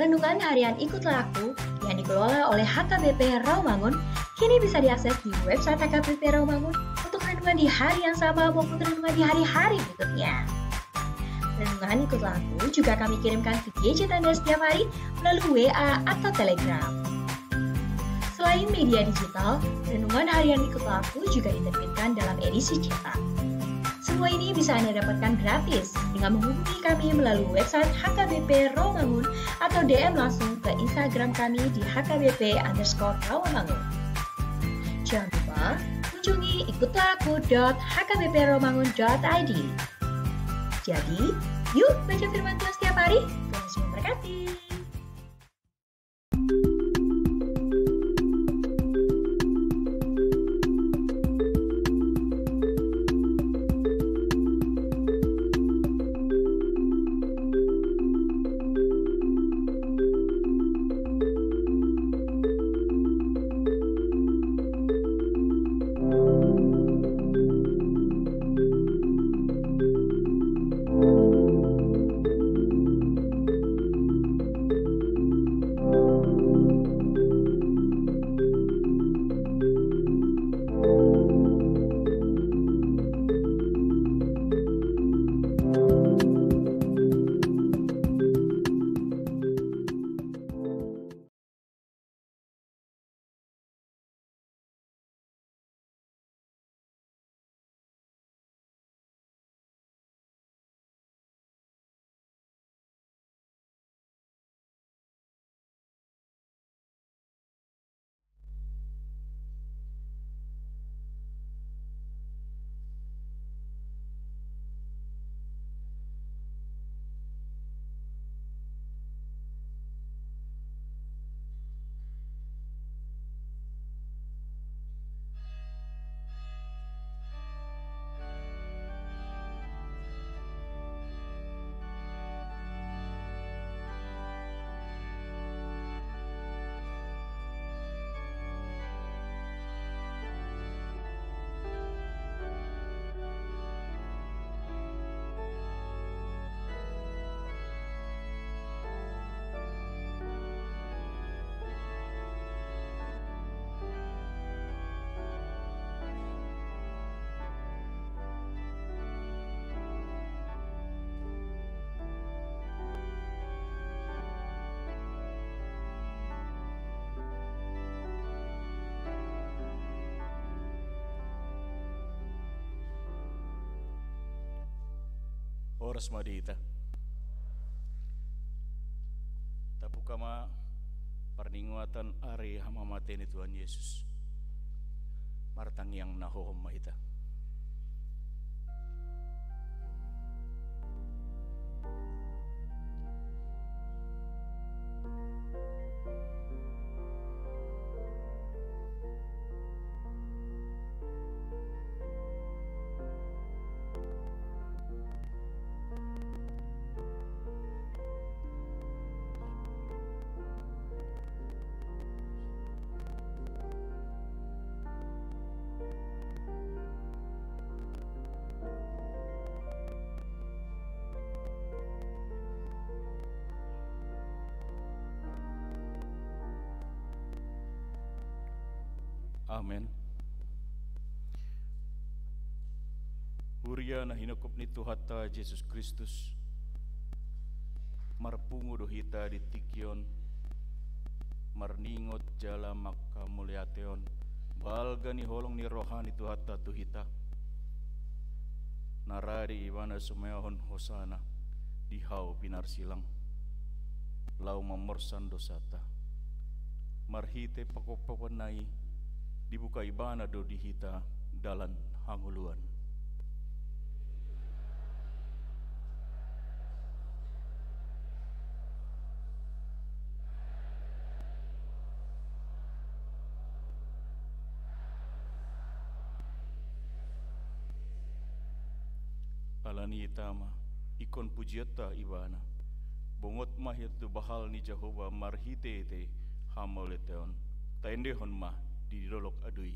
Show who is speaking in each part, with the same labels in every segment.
Speaker 1: Renungan harian Ikutlah Aku yang dikelola oleh HKBP Rawamangun kini bisa diakses di website HKBP Rawamangun untuk renungan di hari yang sama maupun renungan di hari-hari berikutnya. Renungan Ikutlah Aku juga kami kirimkan ke gadget Anda setiap hari melalui WA atau Telegram. Selain media digital, renungan harian Ikutlah Aku juga diterbitkan dalam edisi cetak. Semua ini bisa Anda dapatkan gratis dengan menghubungi kami melalui website HKBP Rawamangun atau DM langsung ke Instagram kami di HKBP_Rawamangun. Jangan lupa kunjungi ikutlahku.hkbprawamangun.id. Jadi, yuk baca firman Tuhan setiap hari. Tuhan Yesus memberkati.
Speaker 2: Oras madita. Tapukama parninguatan ari hamamate ni Tuhan Yesus. Martang yang nahohom mahita. Amen. Huria na hinukop ni Tuhata Yesus Kristus. Marpungu dohita di tikyon. Marningot jala maka mulyateon. Balga ni holong ni rohani Tuhata tuhita. Naradi iwana sumehon hosana. Dihau pinar silang. Lau mamorsan dosata. Marhite pakopawanai. Dibuka ibana do dihita dalan hanguluan. Alani itama ikon pujiata ibana. Bongot mahir tu bahal ni Jehovah marhite te hamoleteon. Taendehon mah di dolok adui.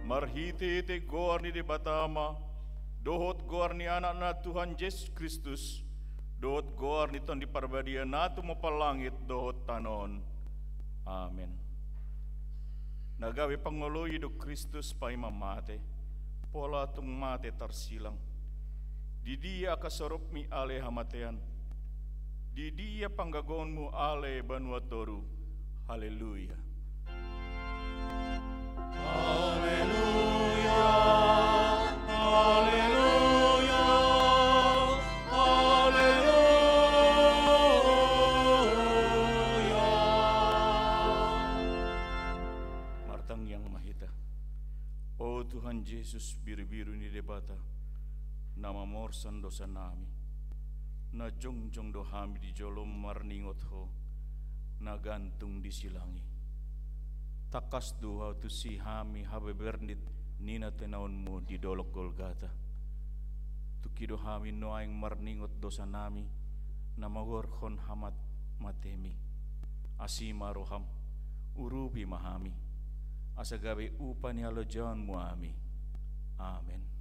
Speaker 2: Marhiti te gorni di batama, dohot gorni anak na Tuhan Yesus Kristus, dohot gorni ton di parbadia natu mo palangit dohot tanon. Amen. Nagawi pangoloy do Kristus pa imamate, pola tung mate tarsilang. Di dia kasarup mi ale hamatean, di dia panggagon mu ale banuatoru. Haleluya. Haleluya, haleluya, haleluya. Martang yang mahita, oh Tuhan Yesus biru-biru ni debata, nama morsan dosa nami, na jongjong dohami di jolom marningot ho, na gantung di silangi. Takas duha tu si hami habe bernit nina tenaunmu di dolok Golgata. Tukido hami noaing marningot dosa nami na magorhon hamat matemi. Asima roham urubi mahami. Asagabe upa ni halojan mu ami. Amen.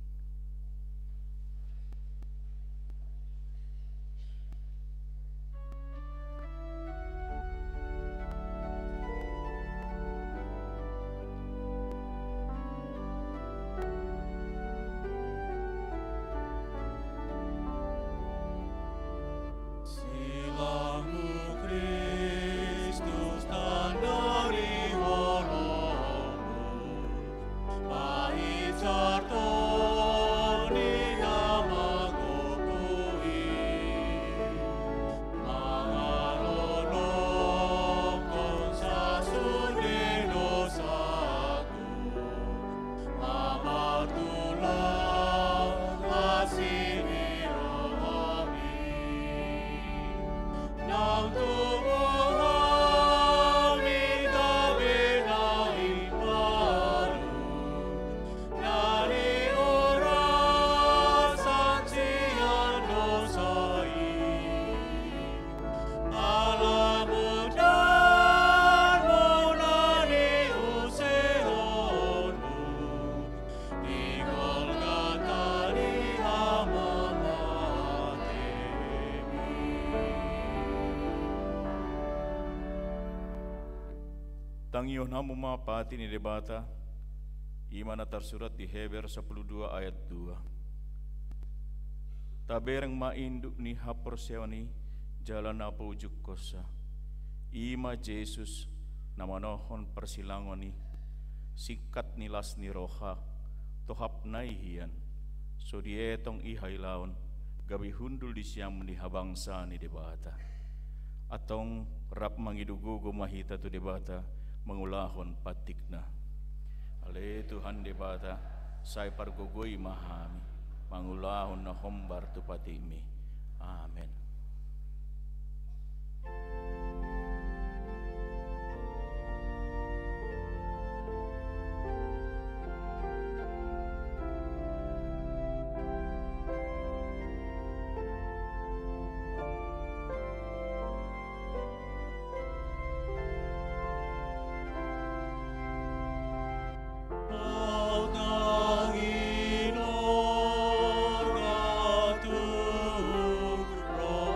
Speaker 2: Tangiyon hamu mapati ni debata, imana tersurat di Heber 12 ayat 2. Tabereng mainduk ni haporsewani jalan apa ujuk kosa. Ima Yesus namanohon persilangoni, sikat nilas ni roha, tohap naihian, so dietong ihailaon, gabi hundul di siang ni habangsa ni debata. Atong rap mangidugugo mahita tu debata, mengulahon patikna. Ale Tuhan debata, say pargogoy mahami, mangulahon na hombar tu patimi. Amen.
Speaker 3: Roh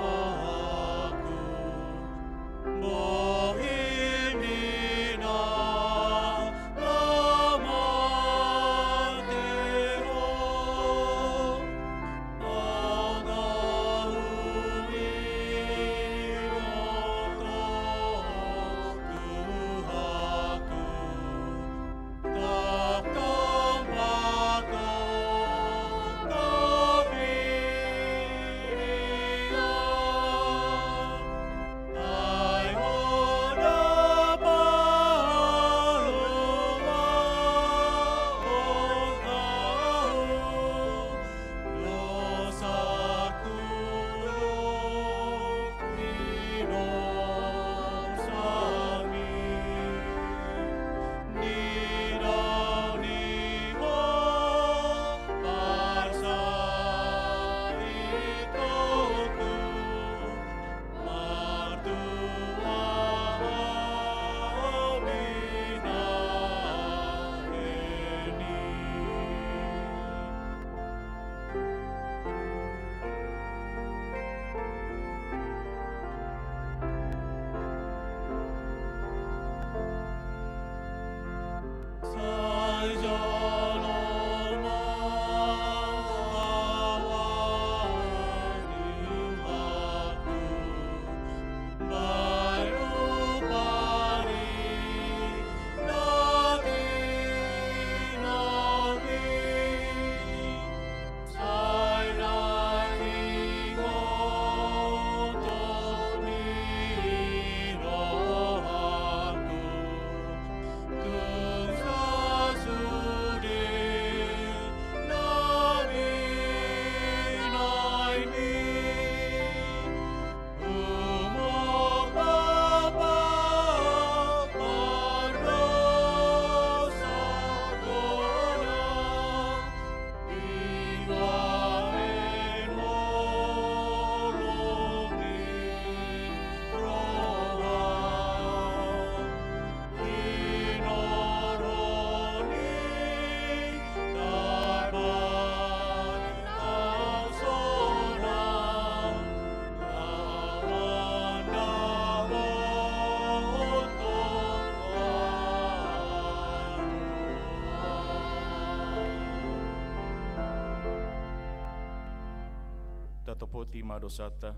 Speaker 2: topoti madosata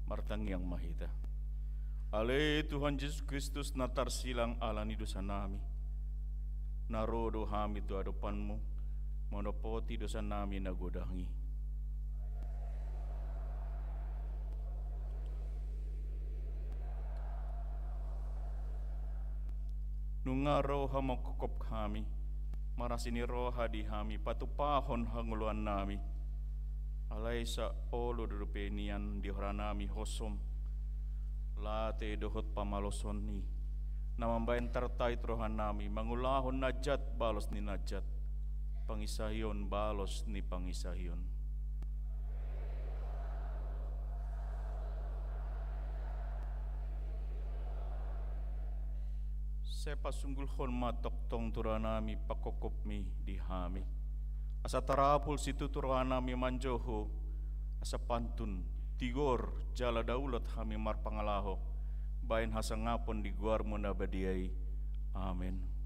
Speaker 2: martangiang mahita. Ale Tuhan Yesus Kristus natar silang alani dosa nami. Narodo hami tu adopanmu, monopoti dosa nami nagodangi. Nunga roha mokokop kami, marasini roha di hami, patupahon hanguluan nami. Alay sa olo durupenian di horanami hosom, late dohot pamaloson ni, namambayan tertait rohan nami, mangulahon najat balos ni najat, pangisahion balos ni pangisahion. Sepa sunggul hon matok tong turanami pakokop mi di hami. Asa tarapul situ turanami manjoho, asa pantun tigor jala daulat hami marpangalaho, bain hasangapon di guar munabadiai. Amen.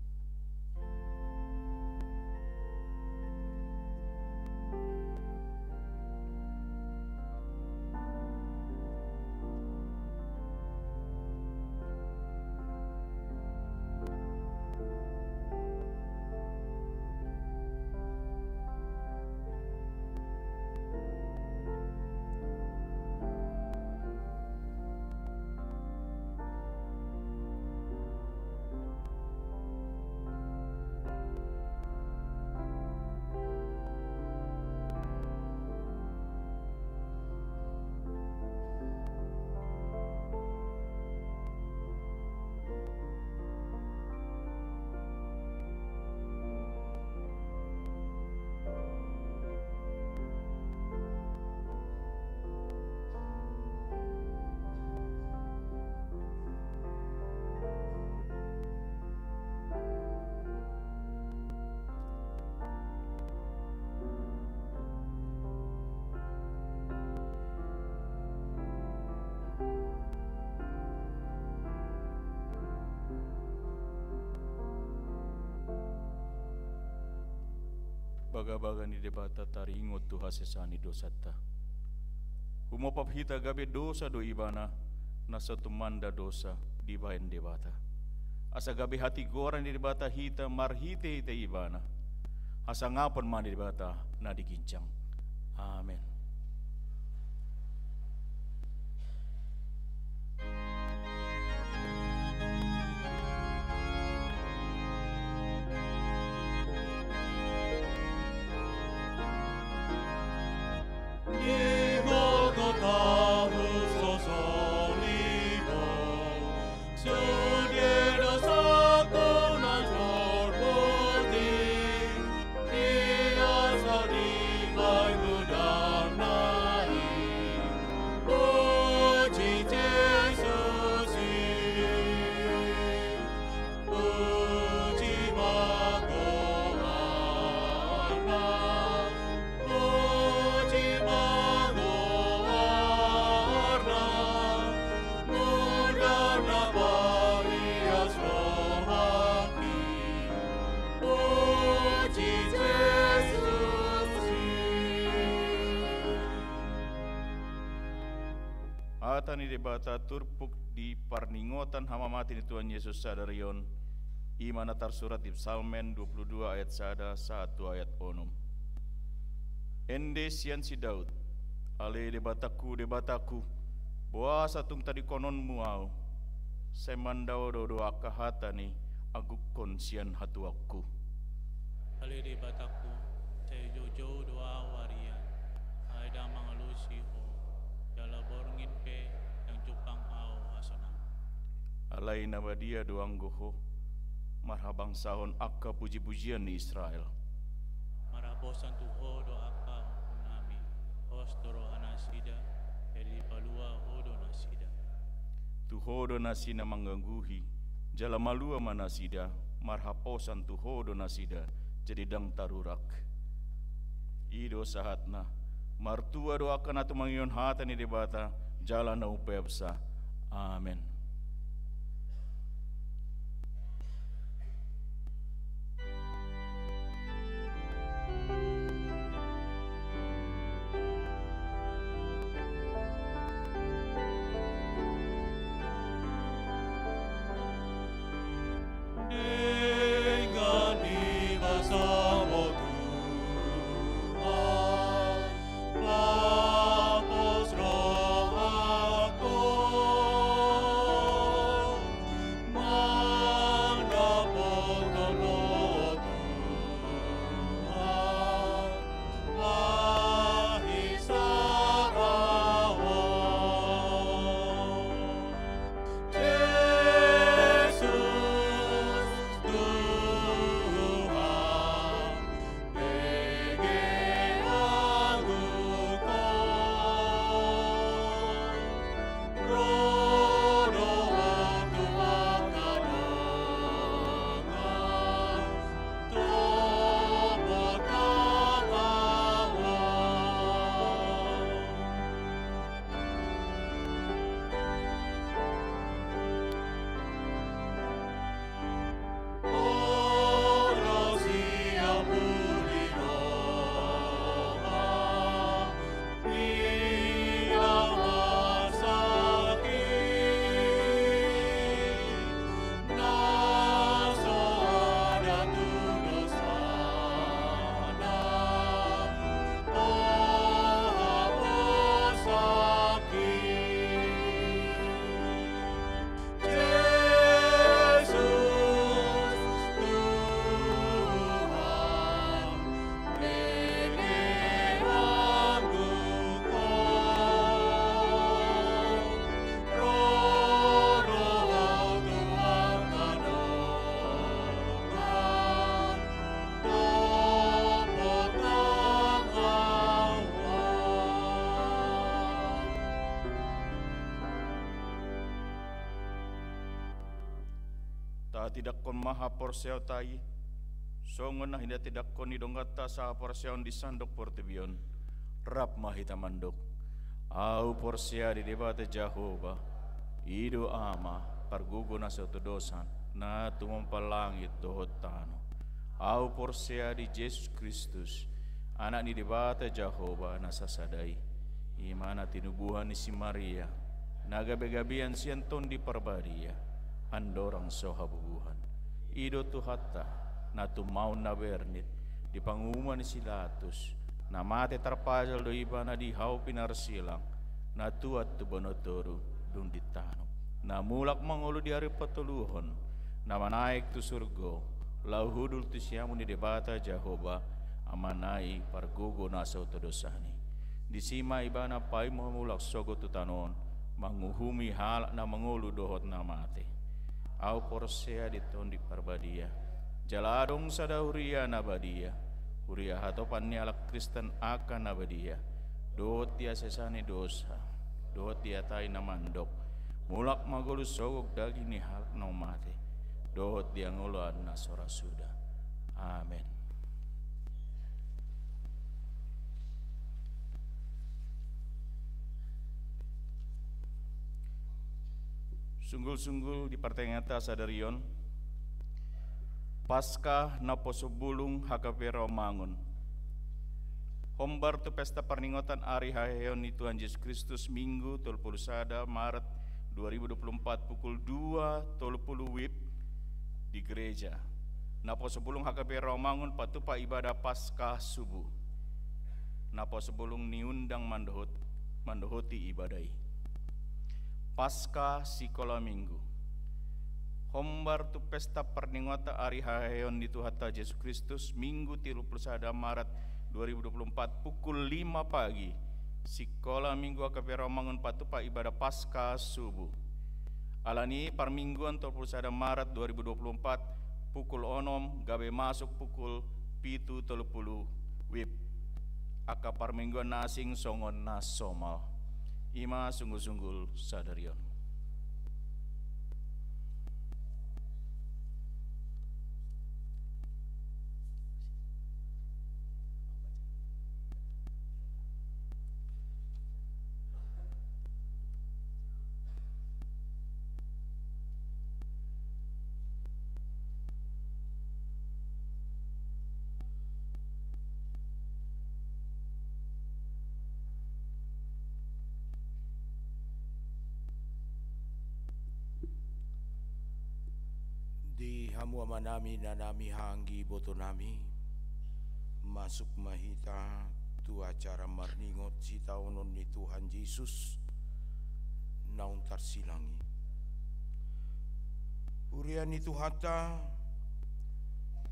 Speaker 2: Baga-baga ni debata taringot tu hasesani dosata. Umopap hita gabe dosa do ibana, nasa tumanda dosa di bayan debata. Asa gabe hati goran di debata hita marhite hita ibana. Asa ngapon man di debata na dikincang. Amen. Ni debata turpuk di parningotan hama mati ni Tuhan Yesus sadarion imana tarsurat di Psalmen 22 ayat sada 1 ayat onum. Ende sian si Daud ale debataku buasa tung tadi konon muau semandau do akahata ni agukon sian hatuaku.
Speaker 3: Ale debataku saya jojo doa warian ada mangalusi o jala borngin pe
Speaker 2: alai nabadia doang goho marhabang sahon akka puji-pujian di Israel.
Speaker 3: Marabosan tuho do akka unami os doro anasida jadi palua odo nasida.
Speaker 2: Tuho do nasina manggangguhi jala malua manasida marhaposan tuho do nasida jadi dang tarurak. Ido sahatna martua do akan atu mangion hata ni debata jala na upebsa. Amen. Ta tidak kon maha porseo tai, songon nah hinda tidak kon idonggata sa porseon di sandok portebion, rap mahita mandok. Au porsia di debate Jehovah, ido ama pargugo na sa dosan, na tumampalangit dohot tano. Au porsia di Yesus Kristus, anak ni debate Jehovah na sasadai, imana tinubuhan ni si Maria, nagabe-gabian sianton di parbadia, andorang sohabubuhan. Ido tuhata, na tumaw na bernit, di pangumuman ni Silatus, na mate tarpajal do iba na di hau pinarsilang, na tuat tu bonotoru dunditano, na mulak mangulu di hari patuluhon, na manaik tu surgo, lauhudul tu siamu ni debata Jehovah, amanai pargugo nasa utodosani. Di sima iba na pai mamulak sogo tu tanon, manguhumi hal na mangulu dohot na mate. Au porsea di tondi parbadia, jaladong sada huria nabadia, huria hatopan ni alak Kristen akan nabadia, dohot dia sesani dosa, dohot dia tai namandok, mulak magulu sogok daging ni hal na mate, dohot dia nguluan na sora sudah. Amin. Sunggul-sunggul di pertengata sadarion, Paskah na posobulung hakapero mangun. Hombar tu pesta perninggotan ari haheon ni Tuhan Yesus Kristus Minggu 31 Maret 2024 pukul 2:30 WIB di gereja. Na posobulung hakapero mangun patupa ibadah Paskah subuh. Na posobulung niundang mandohoti ibadai. Paskah sikola minggu. Hombar tu pesta perningota ari haheon di Tuhan Yesus Kristus Minggu 31 Maret 2024 pukul 5 pagi. Sikola minggu akapero mangun patupa ibadah Paskah subuh. Alani parmingguan 31 Maret 2024 pukul 6 gabe masuk pukul 7:30 WIB. Aka parmingguan nasing songon nasomal. Ima sungguh-sungguh sadarion.
Speaker 4: Di hamu amanami na nami hanggi boto nami masuk mahita tu acara marningot si taonon ni Tuhan Yesus naun tarsilangi. Urian itu hata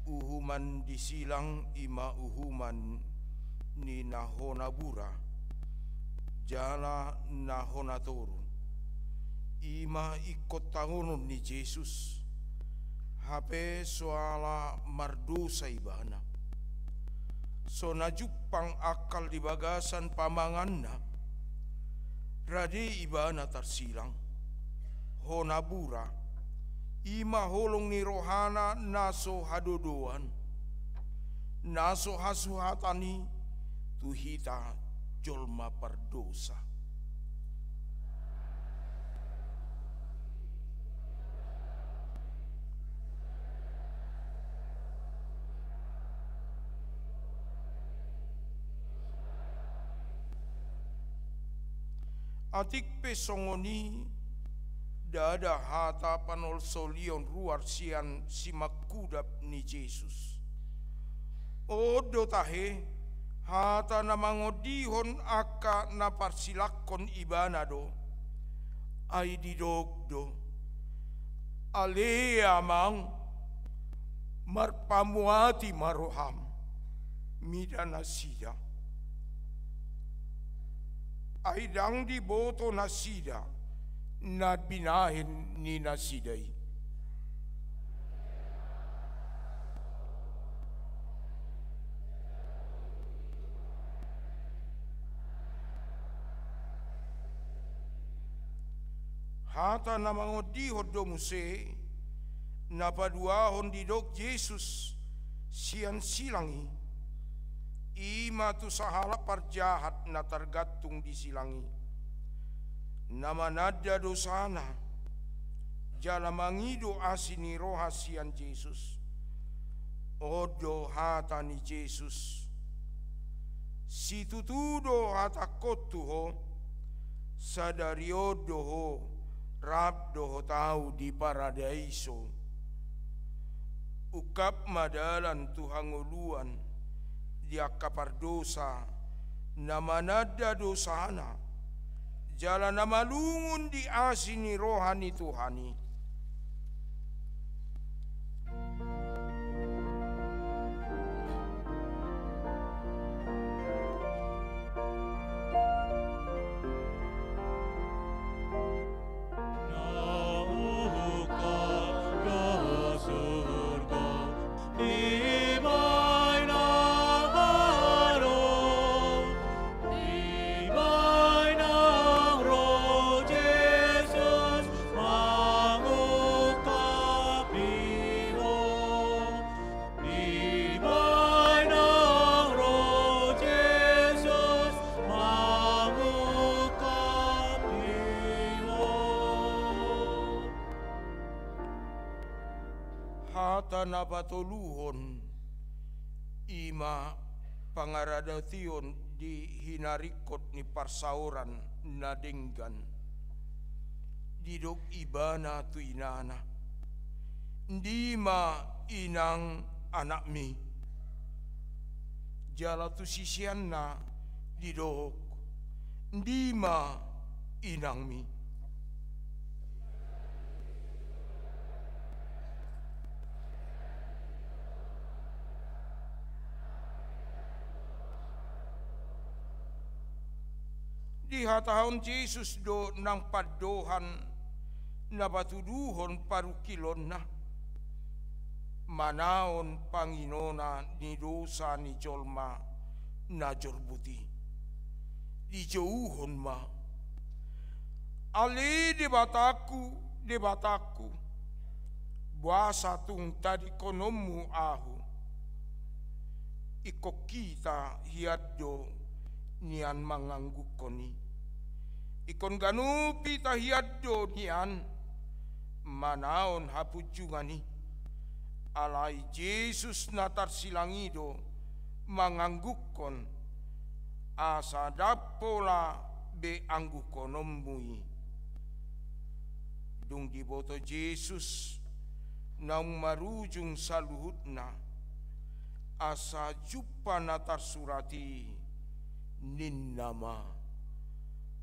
Speaker 4: uhuman disilang ima uhuman ni nahonabura jala nahonatoru ima ikot taonon ni Yesus. Hape soala mardosa ibana. So najupang akal di bagasan pamanganna. Radi ibana tarsilang. Honabura. Ima holong ni rohana naso hadodoan. Naso hasuhatani tuhita jolma pardosa. Atik pesongoni dada hata panol solion ruar sian simakudap ni Yesus. Odo tahe hata namangodihon aka naparsilakon ibanado ay didogdo. Ale amang marpamuati maroham midanasida. Aidang di boto nasida na binahin ni nasiday. Hata na mangodihod do muse napaduahon didok Yesus sian silangi, ima tu sahala parjahat na tergantung di silangi, nama nada dosana, jala mangido asini roha sian Yesus, odo hata ni Yesus, si tutudo hata kotuho, sadari odoho, rabdoho tahu di paradaiso, ukap madalan Tuhan uluan, dia kapar dosa, nama nada dosana, jalan nama lungun di asini rohani Tuhani. Hata napatuluhon ima pangaradation di hinarikot ni parsauran na denggan didok ibana tu inana ndima inang anak mi jala tu sisian na didok ndima inang mi. Di hatahon Yesus do nang padohan na batuduhon parukilon na manaon Panginona ni dosa ni jolma na jorbuti di jauhon ma ali di bataku buasa tung tadi konomu ahu iko kita hiado nian mangangguk koni ikon ganupi tahiado nian manaon hapujungani alai Yesus natar silangido manganggukon asa dapola be anggukonombui dung diboto Yesus naung marujung saluhutna asa juppa natar surati nin nama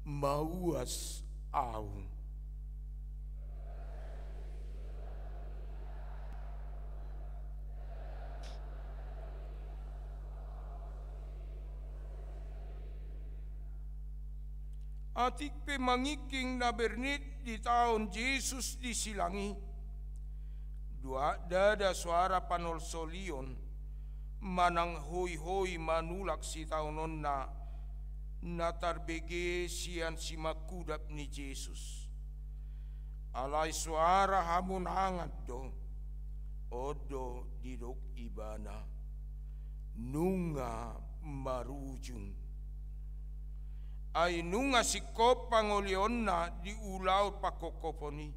Speaker 4: mauas au. Atik pe mangiking na bernit di tahun Yesus disilangi. Dua dada suara panol solion manang hoi-hoi manulak si tahunon na tarbege sian simakudap ni Yesus. Alai suara hamun hangat do odo didok ibana nunga marujung. Ay nunga sikop pangolionna di ulau pakokoponi.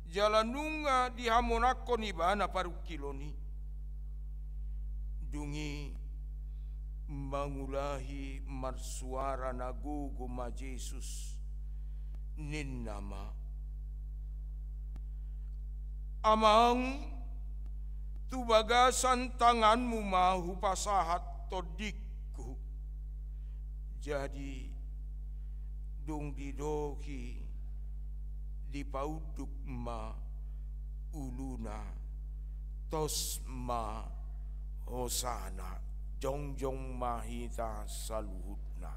Speaker 4: Jalan nunga di hamonakon ibana parukiloni. Dungi mangulahi marsuara nagugo ma Yesus nin nama. Amang tubagasan tanganmu mahu pasahat todikku. Jadi dung didoki dipauduk ma uluna tos ma hosana jongjong mahita saluhutna.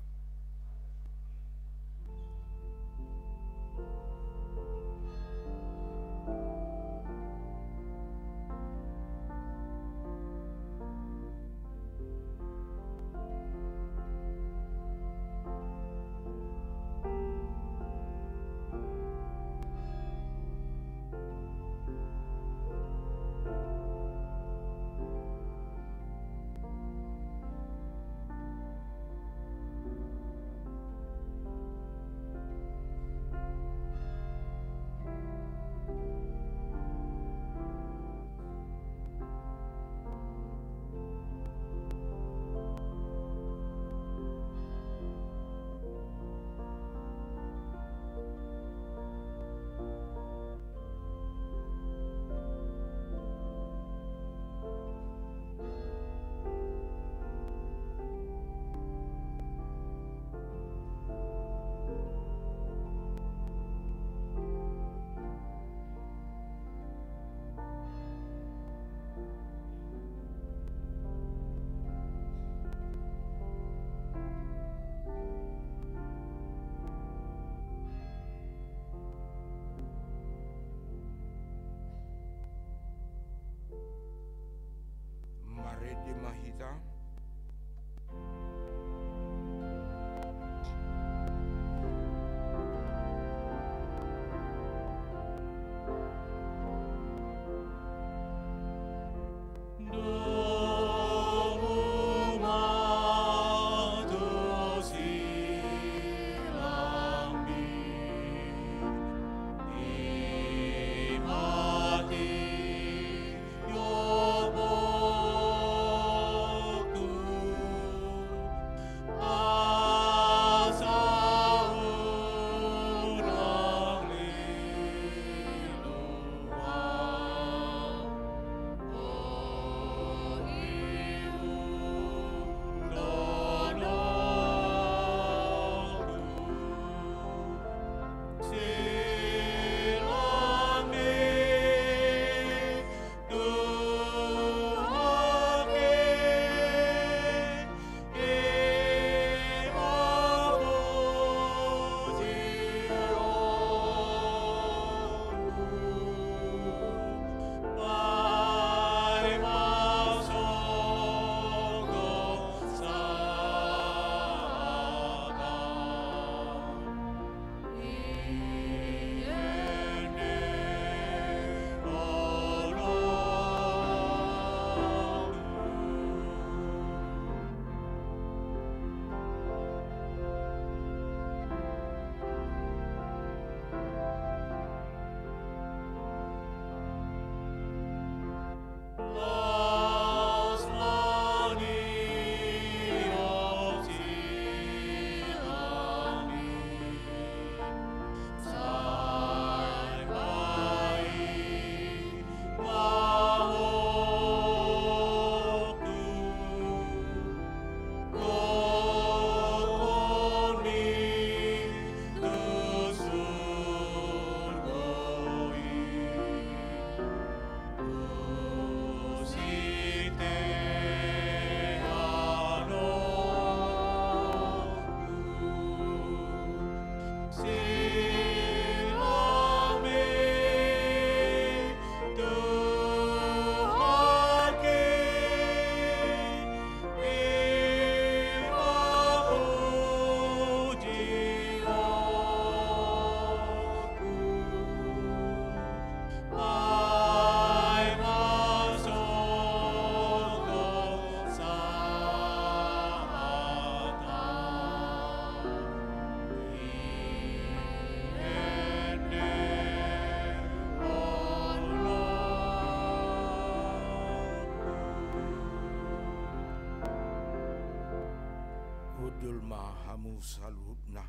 Speaker 4: dulma hamu salutna.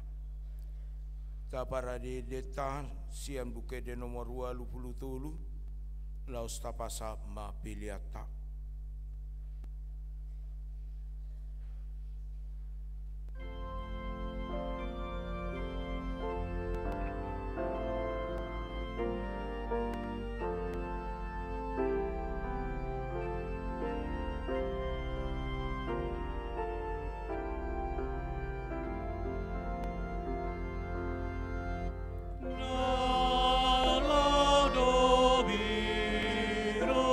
Speaker 4: Tapara de detan siam buke de nomor 23 laos tapasa ma piliata.
Speaker 3: Biro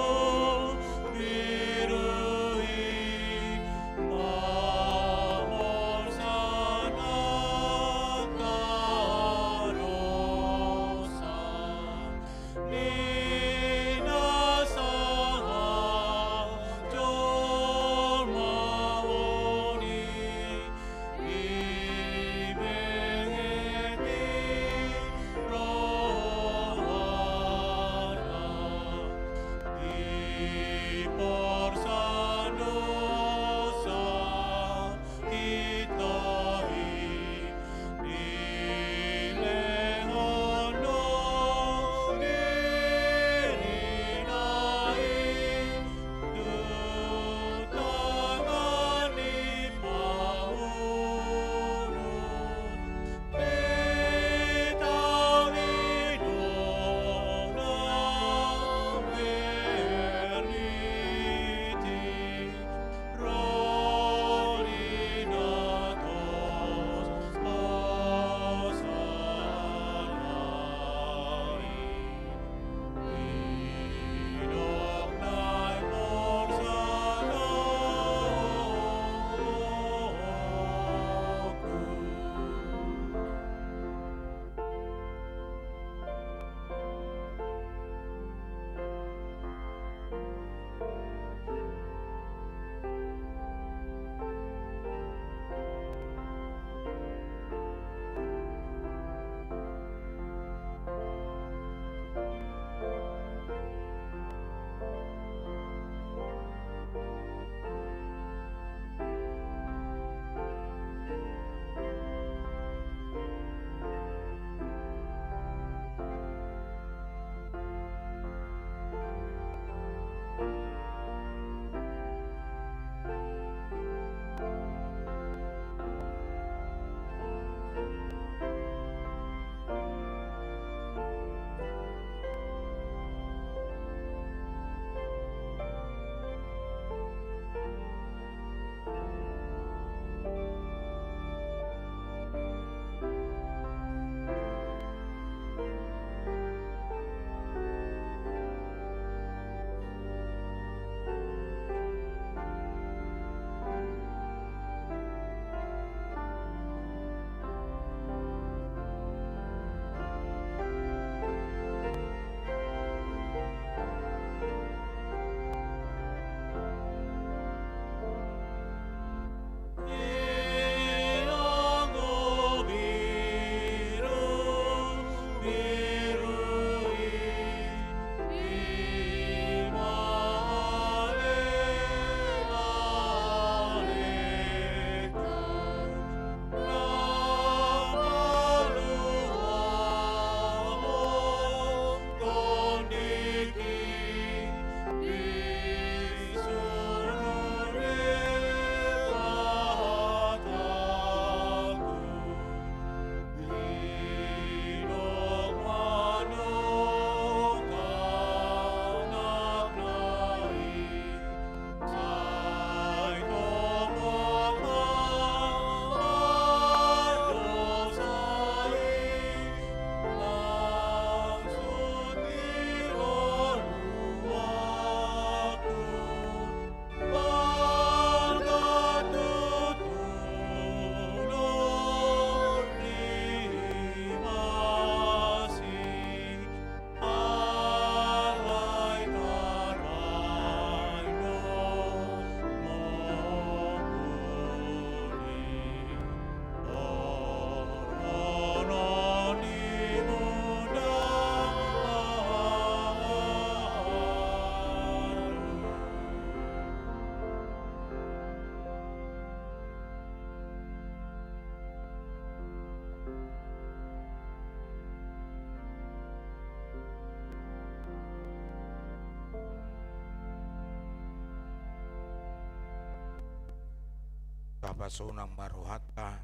Speaker 4: tapasonang marohata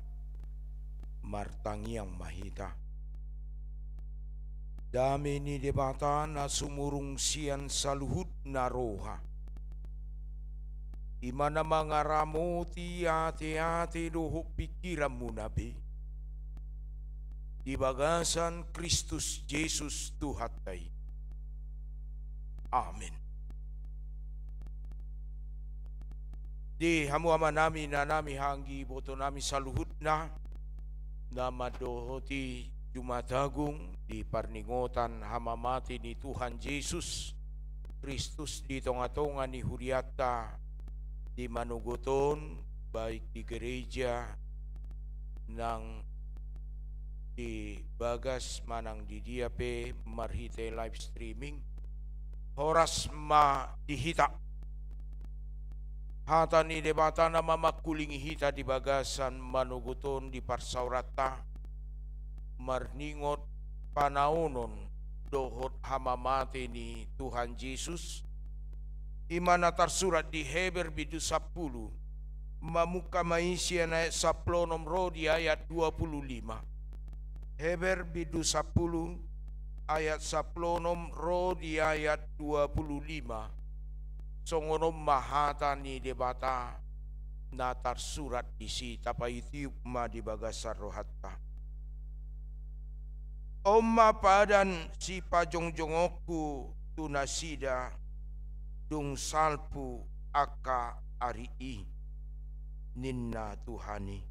Speaker 4: martangiang mahita. Dami ni debata na sumurung siyan sa luhud na roha. Ima na mga ramo ti ate-ate doho pikiran mo nabi. Di bagasan Kristus Jesus tuhatay. Amen. Di hamuama nami na nami hanggi boto nami sa luhud na madohoti Jumatagung di parningotan hamamati ni Tuhan Yesus Kristus di tonga-tonga ni Huriata di manuguton baik di gereja nang di bagas manang di diape marhite live streaming horas ma dihita hata ni debata na mamakulingi hita di bagasan manuguton di parsaurata marningot panaunon dohot hamamati ni Tuhan Yesus imana tersurat di Heber bidu 10 mamuka maisya na sa plonom rodi ayat 25. Heber bidu 10 ayat sa plonom rodi ayat 25. Songonom mahata ni debata na tersurat di si tapaitiup ma di bagasar rohatta. Oma padan si pajongjongoku tunasida dung salpu aka arii ninna Tuhani.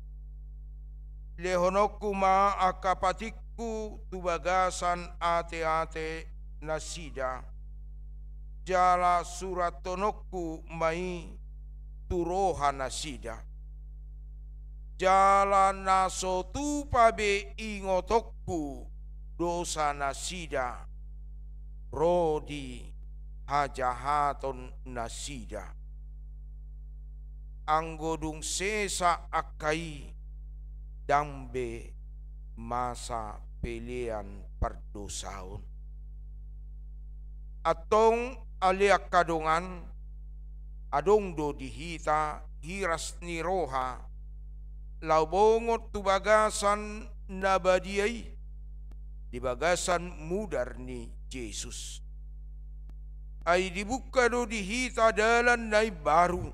Speaker 4: Lehonoku ma aka patikku tubagasan ate-ate nasida. Jala suratonokku mai turoha nasida. Jala nasotu pabe ingotokku dosa nasida. Rodi hajahaton nasida. Anggodung sesa akai dambe masa pelean perdosaun. Atong aliak kadongan adong do dihita hiras ni roha laubongot tubagasan nabadiay di bagasan mudar ni Yesus. Ay dibuka do dihita dalan na baru.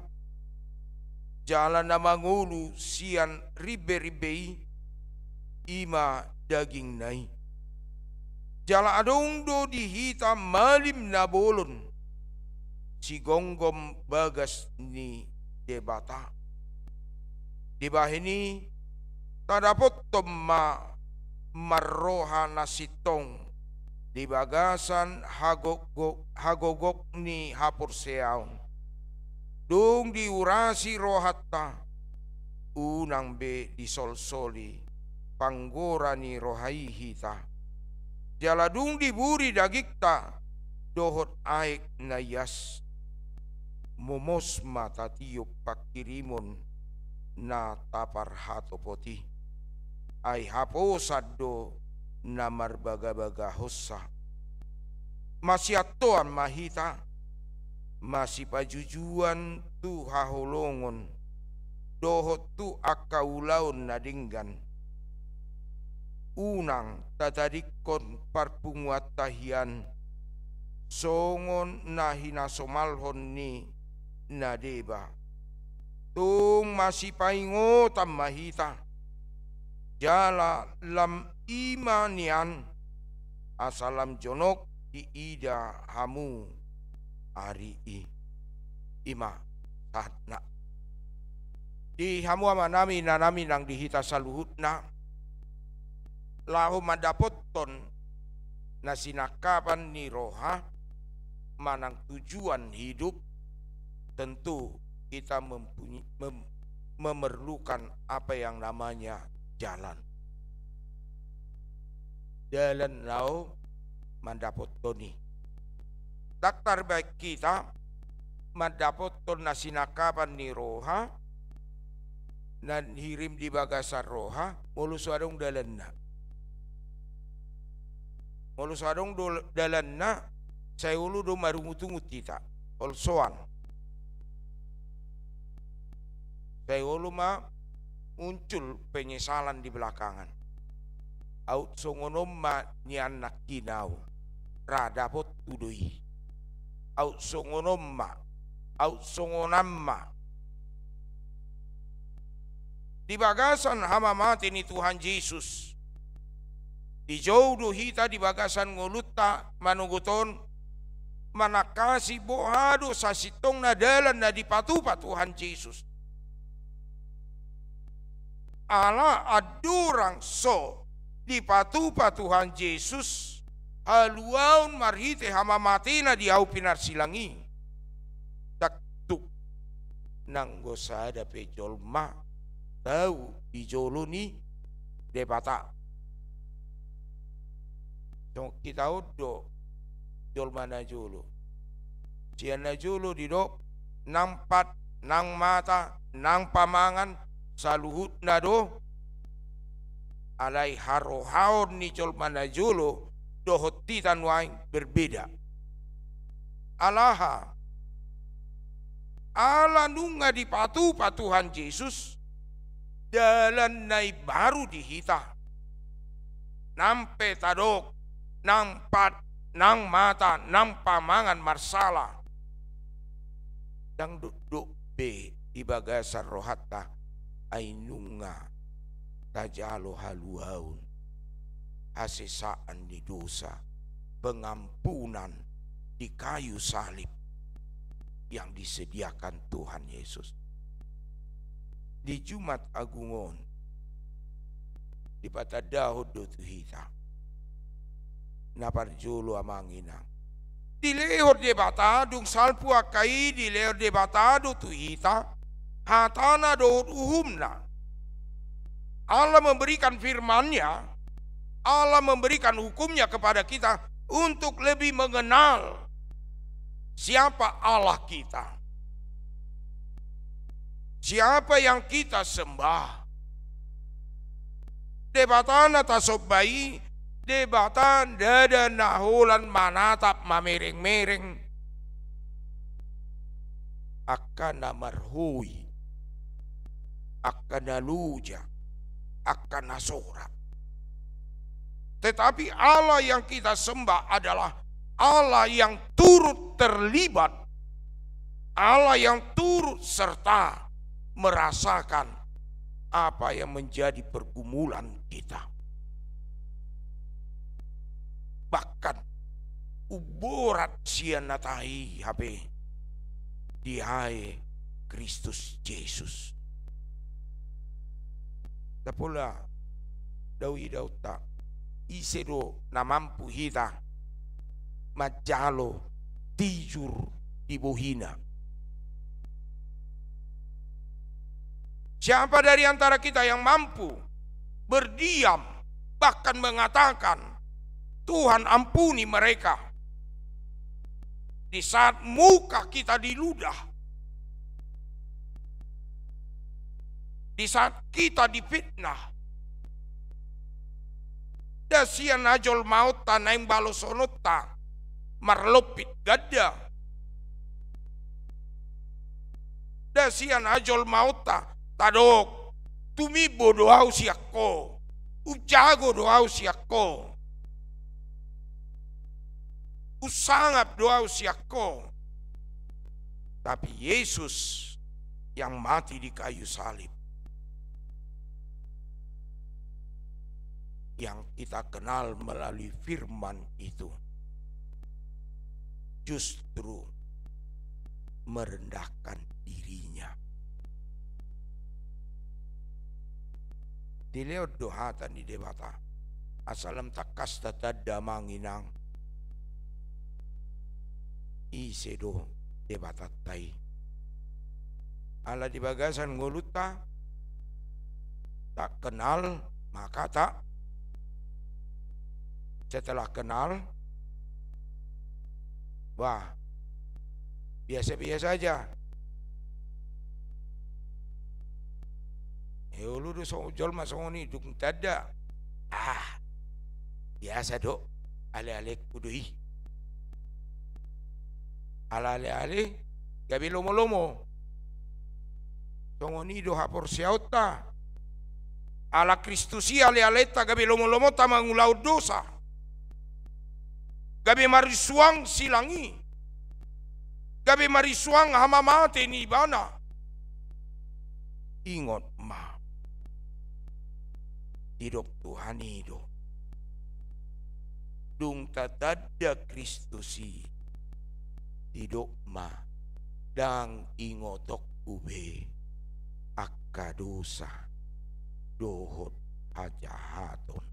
Speaker 4: Jalan na mangulu siyan ribe-ribei ima daging nai. Jala adong do dihita malim na bolon si gonggom bagas ni debata. Dibahini tadapot tomma marroha na sitong di bagasan hagogok ni hapurseaon. Dung diurasi rohatta unang be disolsoli panggora ni rohai hita. Jaladung diburi dagikta dohot aik nayas. Momos mata tiup pakirimon na tapar hato poti. Ay haposad do na marbaga-baga hossa. Masyatoan mahita. Masipajujuan tu haholongon. Dohot tu akaulaon na dinggan. Unang tatadikon parpunguat tahian. Songon na hinasomalhon ni nadeba. Tung masipaingotan mahita. Jala lam imanian asalam jonok di ida hamu ari ima sadna di hamu nami na nami nang dihita saluhut na lahu madapotton na sinakapan ni roha manang tujuan hidup. Tentu kita memerlukan apa yang namanya jalan. Jalan lau mandapot toni. Daktar baik kita mandapot ton na sinakapan ni roha dan hirim di bagasar roha mulus adong dalan na. Mulus adong dalan na saya ulu do marungutungut kita. Olsoan. Saya ulama muncul penyesalan di belakangan. Aut songonomma nyanak kinau radapot tudui. Aut songonomma, aut songonamma. Di bagasan hama mati ni Tuhan Yesus. Di jodoh hita di bagasan ngulutta manuguton manakasi bohado sa sitong na dalan na dipatupa Tuhan Yesus. Ala adurang so dipatupa Tuhan Yesus haluaun marhite hama matina di au pinarsilangi. Daktuk nang gosada pejolma tahu di jolo ni debata. So kita odo jolma na jolo. Sian na jolo di dok nampat nang mata nang pamangan saluhut na do alai harohaon ni jolma na jolo dohot titan waing berbeda. Alaha ala nunga dipatupa Tuhan Yesus jalan nai baru dihita nampe tadok nampat nang mata nang pamangan marsala dang duduk be di bagasan rohatta ainunga tajalo haluaun hasesaan di dosa pengampunan di kayu salib yang disediakan Tuhan Yesus. Di Jumat Agungon di patadahod do tuhita naparjolo amanginang di lehor de batadung salpu akai di lehor de batado tuhita hatana do uhumna. Allah memberikan firman-Nya, Allah memberikan hukumnya kepada kita untuk lebih mengenal siapa Allah kita. Siapa yang kita sembah. Debatan tasobai, debatan dada nahulan manatap mamereng-mereng. Akan namarhui, akan naluja, akan nasorak. Tetapi Allah yang kita sembah adalah Allah yang turut terlibat, Allah yang turut serta merasakan apa yang menjadi pergumulan kita. Bahkan uborat sianatai HP dihae Kristus Yesus. Tapula dawi dauta isedo na mampu hita majalo tijur di bohina. Siapa dari antara kita yang mampu berdiam bahkan mengatakan Tuhan ampuni mereka di saat muka kita diludah, di saat kita difitnah, dasian ajol maut tanaim balosonota marlopit gada, dasian ajol mauta tadok tumibo doau siakko ujago doau siakko usangap doau siakko. Tapi Yesus yang mati di kayu salib, yang kita kenal melalui firman itu, justru merendahkan dirinya. Di lewat dohatan di debata asalam takas tatada manginang isedo debata tai ala di bagasan nguluta tak kenal maka tak, setelah kenal wah biasa-biasa aja. Lu do so jol masoni duk tada. Biasa dok. Ale-ale kudui. Ale-ale gabi lomo-lomo. tongoni do hapor siauta ala Kristusia le aleta gabe lomo-lomo ta mangulau dosa gabe marisuang silangi gabe marisuang hama mate ni bana ingot ma hidup Tuhan hidup dung tatadda Kristusi hidup ma dang ingotok ube akadosa dohot hajahaton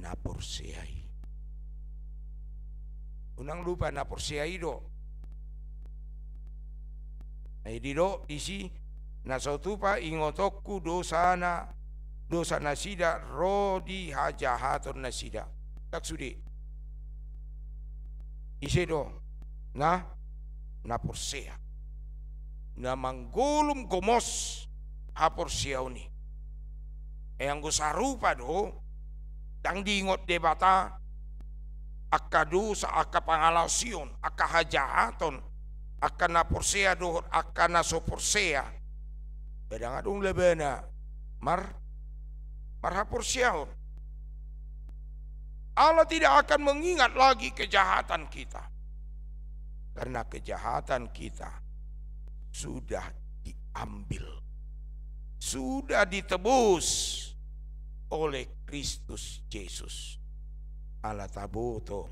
Speaker 4: naporseai unang lupa naporseai do ai dido isi nasotupa ingotokku dosa nasida rodi hajahaton nasida tak sudi isi do naporsea na manggulum gomos haporsiau ni yang sarupa do dang diingot debata akadusa akapangalausion akahajahaton akanaporsea do akanasoporsea bedang adung lebena marhaporsiaun Allah tidak akan mengingat lagi kejahatan kita karena kejahatan kita sudah diambil, sudah ditebus oleh Kristus Yesus. Ala taboto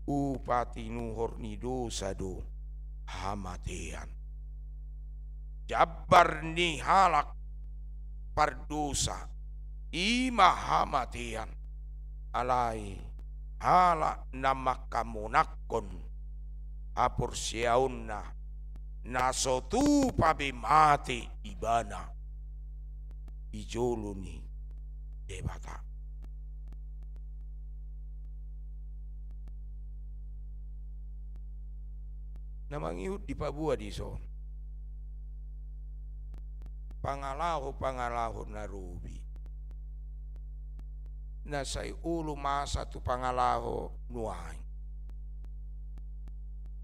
Speaker 4: upati nuhor ni dosa do hamatean. Jabar ni halak pardosa ima hamatean. Alai halak namakamonakon apursiaunna nasotu pabe mate ibana ijoluni debata namang iut di Papua di son pangalaho narubi nasay ulo masa tu pangalaho nuay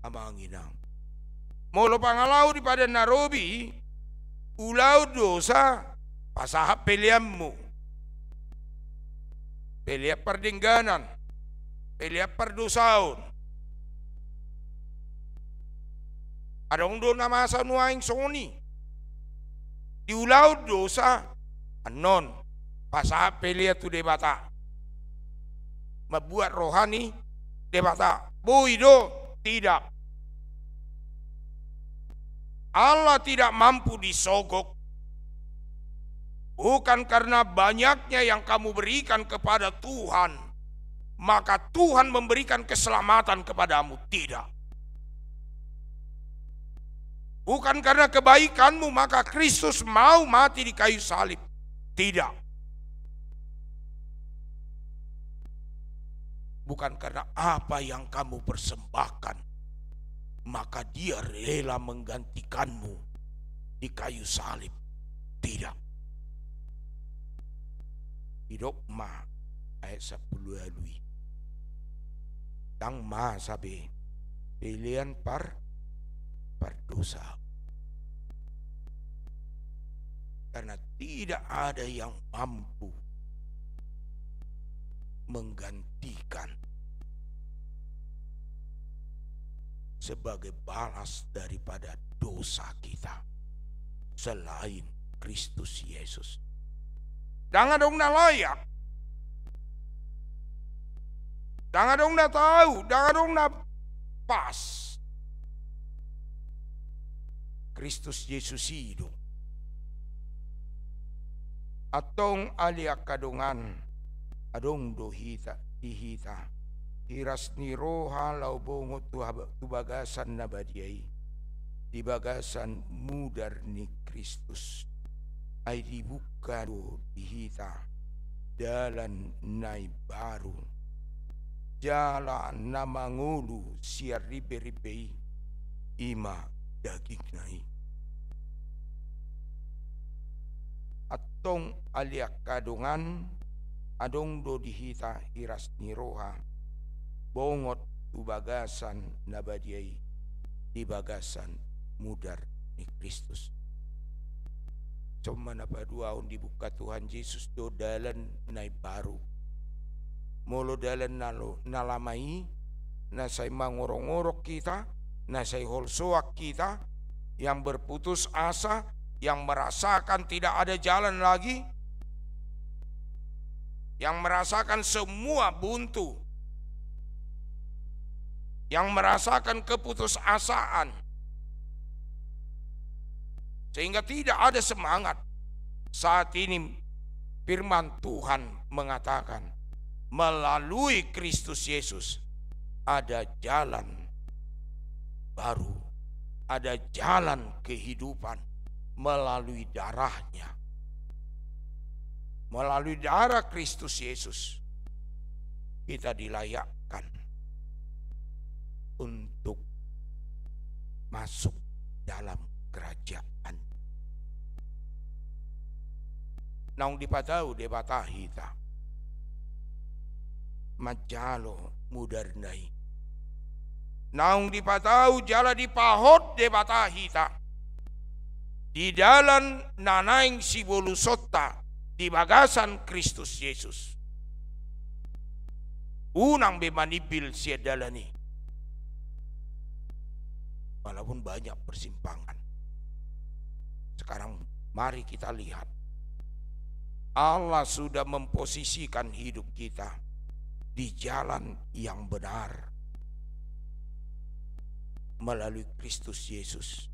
Speaker 4: amanginang molo pangalau di pada Nairobi ulau dosa pasahap peliammu peliap perdengganan peliap perdosaun adong do na masa nuaing soni di ulau dosa anon pasahap peliap tu debata membuat rohani debata boido tidak Allah tidak mampu disogok bukan karena banyaknya yang kamu berikan kepada Tuhan maka Tuhan memberikan keselamatan kepadamu, tidak. Bukan karena kebaikanmu maka Kristus mau mati di kayu salib, tidak. Bukan karena apa yang kamu persembahkan maka dia rela menggantikanmu di kayu salib, tidak. Hidup ma ayat 10 alui tang ma sabi pilihan perdosa karena tidak ada yang mampu menggantikan sebagai balas daripada dosa kita selain Kristus Yesus. Jangan dong na layak, jangan dong na tahu, jangan dong na pas. Kristus Yesus hidup. Atong aliak kadungan adong dohita dihita. Hiras ni roha lau bongot tu bagasan na badiai di bagasan mudar ni Kristus ay dibuka do dihita dalan nai baru jalan na mangulu siar ribe-ribe ima daging nai atong aliak kadungan adong do dihita hiras ni roha bongot tu bagasan nabadiai di bagasan mudar ni Kristus. Cuma napa duaon dibuka Tuhan Yesus do dalan nai baru. Molo dalan nalamai na say mangorok-ngorok kita, na say holsoak kita yang berputus asa, yang merasakan tidak ada jalan lagi, yang merasakan semua buntu, yang merasakan keputusasaan, sehingga tidak ada semangat. Saat ini firman Tuhan mengatakan, melalui Kristus Yesus ada jalan baru, ada jalan kehidupan melalui darahnya. Melalui darah Kristus Yesus kita dilayakkan untuk masuk dalam kerajaan. Naung dipatau debata hita majalo mudernai. Naung dipatau jala dipahot debata hita di dalam nanaing sibolusota di bagasan Kristus Yesus. Unang bemanibil siadalani. Walaupun banyak persimpangan. Sekarang mari kita lihat. Allah sudah memposisikan hidup kita di jalan yang benar melalui Kristus Yesus.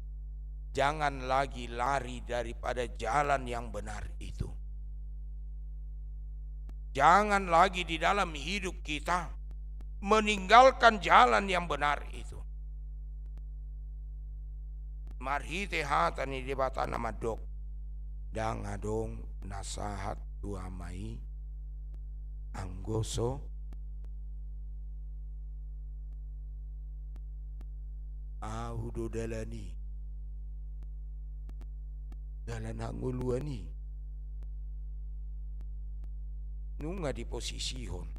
Speaker 4: Jangan lagi lari daripada jalan yang benar itu. Jangan lagi di dalam hidup kita meninggalkan jalan yang benar itu. Marhite hatani debata nama dok dang adong nasahat tuamai anggoso ahudo dalani dalan anguluani nunga di posisihon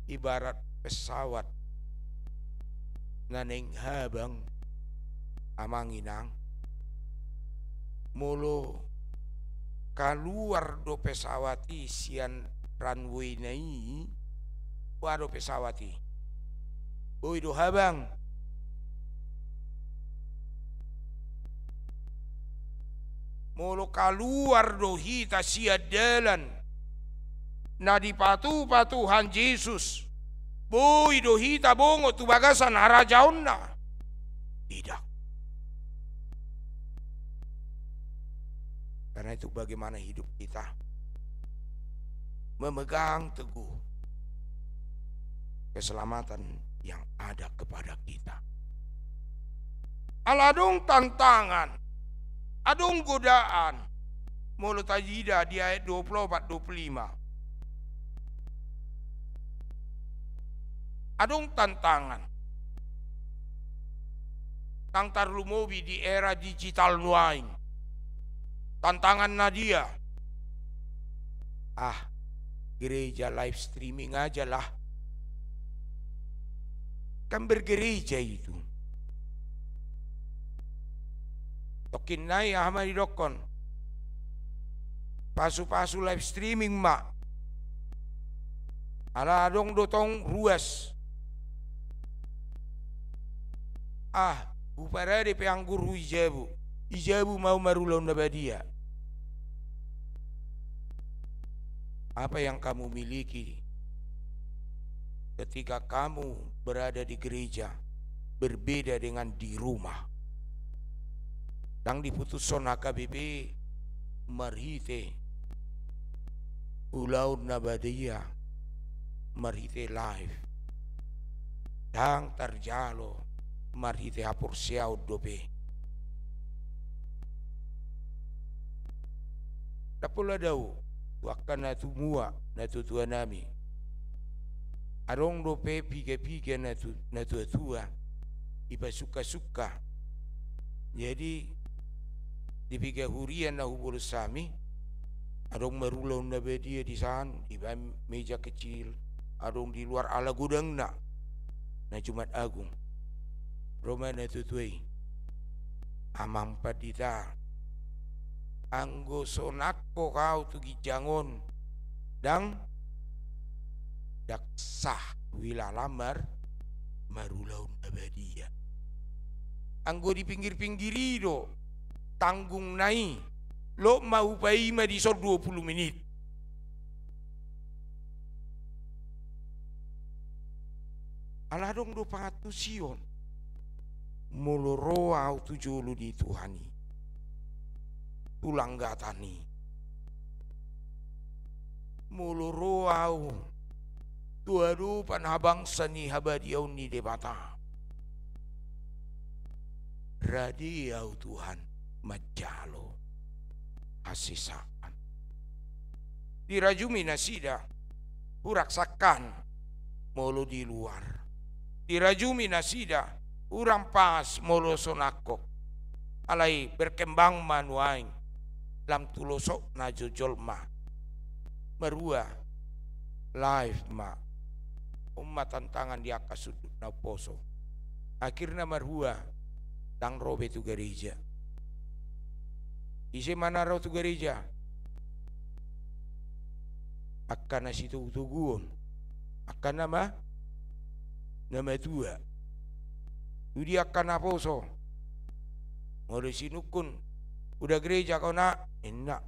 Speaker 4: ibarat pesawat naneng habang amanginang molo kaluar do pesawati sian runway nai wado pesawati boy do habang molo kaluar do hita sia dalan na dipatu-patuhan Yesus boy do hita bongo tu bagasan harajaon na tidak. Karena itu bagaimana hidup kita memegang teguh keselamatan yang ada kepada kita. Aladung tantangan, adung godaan. Mulut tajida di ayat 24-25. Adung tantangan. Tang tarlumobi di era digital nuaing. Tantangan Nadia. Gereja live streaming aja lah. Kan bergereja itu. Tokin nai ahmadi dokon. Pasu-pasu live streaming mak. Ala dong dotong ruas. Upara de peanggur huijabu. Ijabu mau marulon nabadia. Apa yang kamu miliki ketika kamu berada di gereja berbeda dengan di rumah. Yang diputuskan HKBP marhite ulaud nabadia marhite live. Yang terjalo marhite hapur siaud dope. Tapula daw wakana tumua na tutua nami arong dope piga-piga na tua iba suka-suka jadi di piga hurian na hubul sami arong marulaw na bedia di saan iba meja kecil arong di luar ala gudang na Jumat Agung Roma na tutuay amang padita anggo sonakko kau tu gijangon dang daksah wilalamar marulaun abadia anggo di pinggir-pinggiri do tanggung nai lo mau paima di sor 20 menit aladong do pangatusion muloro au tujulu di Tuhani tulang gatani muloro au tuadu panhabang sani habadiau ni debata radiau Tuhan majalo asisaan dirajumi nasida uraksakan molo di luar dirajumi nasida urang pas molo sonakok alai berkembang manuaing lam tulosok na jojol ma merua live ma umat tantangan di akas sudut na poso akhirnya merua tang robe tu gereja isi mana ro tu gereja akan nasi tu tugun akan nama dua Udi akan aposo ngode sinukun udah gereja kau nak enak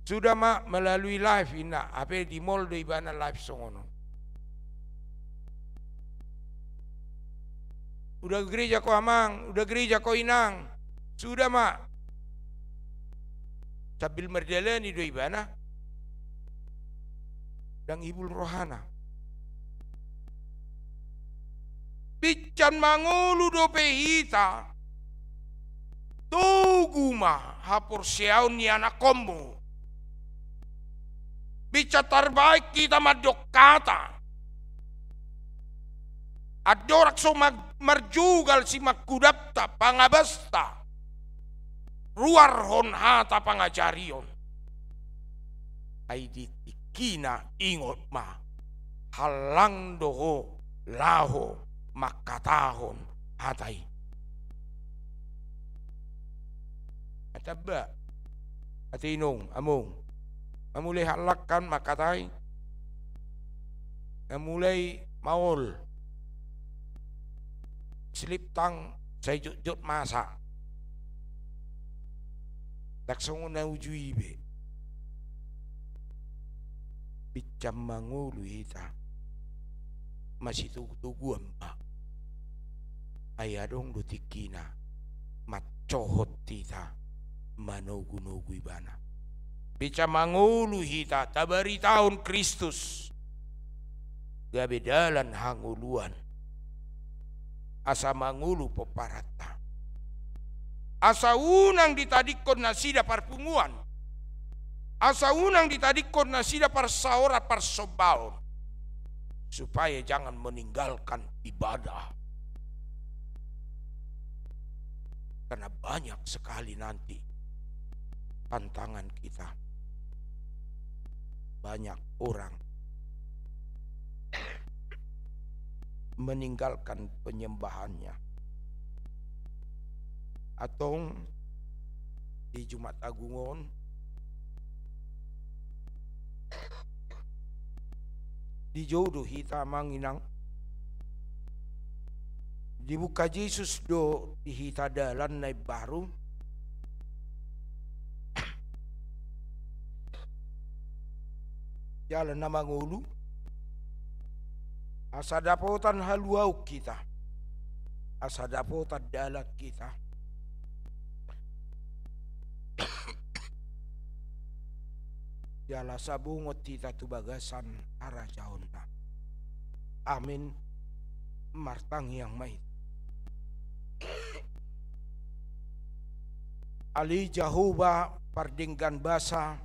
Speaker 4: sudah mak melalui live enak apa di mall do ibana live songono udah gereja kau amang udah gereja kau inang sudah mak sambil merjalani do ibana dan ibu rohana bican mangulu do pehita tuguma hapur siaun ni anak kombo bica terbaik kita madok kata adorak so marjugal si makudapta pangabasta ruar hon hata pangajarion aidi tikina ingot ma halang doho laho makatahon hatai ataba atinong among amulai halakan makatai amulai maul slip tang saya jut masa taksong na ujui be bicam mangulu hita masih tuguan pak ayadong dutikina macohot tita manogu-nogu ibana bica mangulu hita tabari tahun Kristus gabe dalan hanguluan asa mangulu peparata asa unang ditadikon nasida parpunguan asa unang ditadikon nasida parsaora parsobaon supaya jangan meninggalkan ibadah karena banyak sekali nanti tantangan kita banyak orang meninggalkan penyembahannya atau di Jumat Agungon di jodoh hita manginang dibuka Yesus do di hita dalan naik baru jalan nama ngulu asa dapotan haluau kita asa dapotan dalat kita jala sabungot kita tu bagasan arah jaunna amin martang yang mai ali jahuba pardinggan basa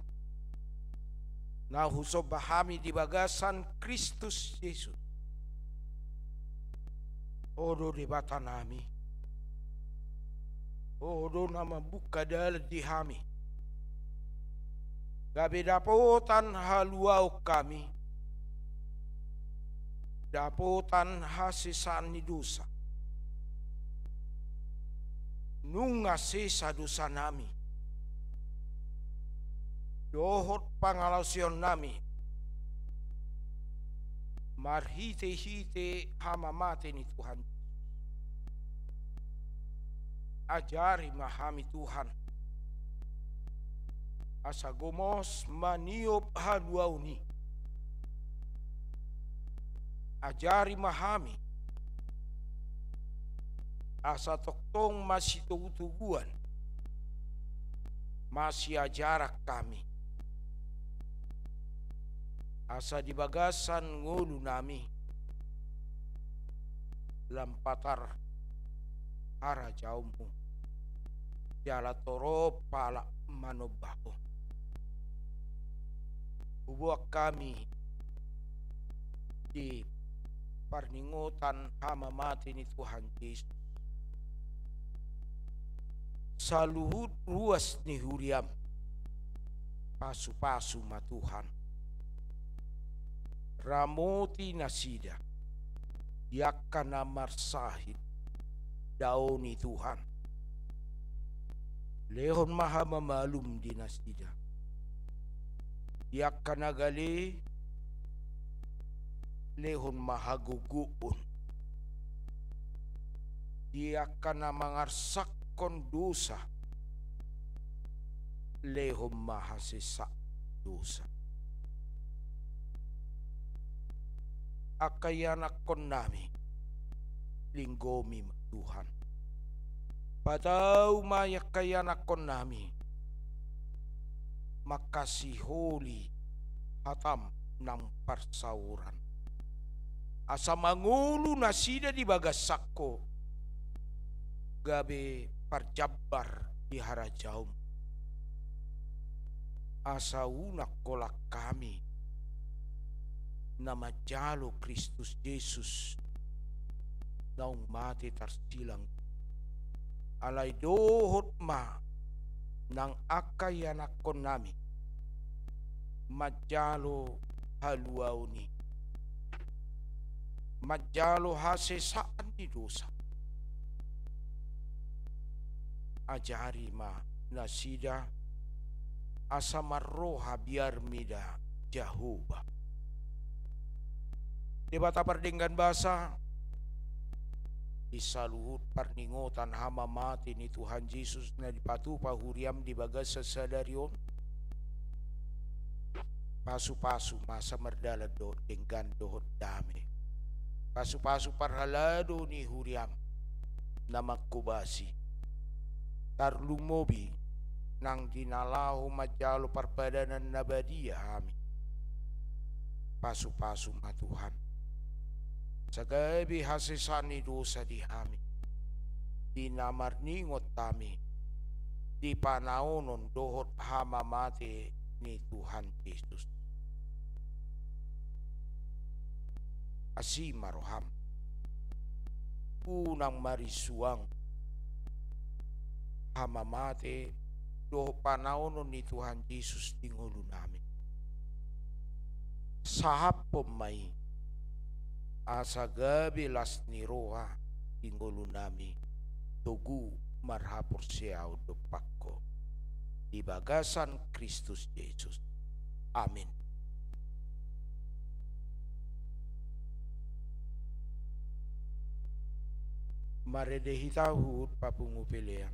Speaker 4: na huso bahami di bagasan Kristus Yesus odo di batanami odo nama buka dal di hami gabe dapotan haluau kami dapotan hasisan ni dosa nungase dosa nami, dohot pangalasion nami, marhite-hite hama mate ni Tuhan. Ajari mahami Tuhan, asa gomos maniop haduauni, ajari mahami, asa toktong masih tuguan, masih ajarak kami, asa di bagasan ngulu nami, lampatar hara jaumu, jala toro pala manobaho, ubuak kami di parningotan hama mati ni Tuhan Yesus. Saluhut ruas ni huriam, pasu-pasu ma Tuhan, ramoti nasida, yakana marsahid, daoni Tuhan, lehon maha mamalum di nasida, yakana gale, lehon maha guguun, yakana mangarsak dosa, lehom maha sesa dosa. Akayanak kon nami, linggomi Tuhan. Padaw mayak kayanak kon nami, makasiholi hatam ng parsauran. Asa mangulo na sida di bagasakko, gabi parjabar di harajaum, asa unak kolak kami na majalo Kristus Yesus naung mati tarsilang, alay dohot ma nang akayanak kon nami, majalo haluaw ni, majalo hasesaan di dosa, ajari ma nasida asa marroha biar mida Jehovah. Debata pardinggan basa isaluhut parningotan hama mati ni Tuhan Yesus na dipatupa huriam di bagas sasadarion, pasu-pasu masa merdala do denggan dohot dame, pasu-pasu parhalado ni huriam na magkubasi, tarlumobi nang dinalaho majalo parpadanan nabadia hami, pasu-pasu ma Tuhan, sa gabi hasesani dosa di hami, dinamarningot tami, di panaunon dohot hama mati ni Tuhan Yesus. Asimaroham, unang marisuang hama mati do panaunon ni Tuhan Yesus tingulu namin. Sahap pemai asa gabi las ni roha tingulu nami tugu marhapur siyaw do pakko di bagasan Kristus Yesus. Amin. Maredehitahud papungupilian.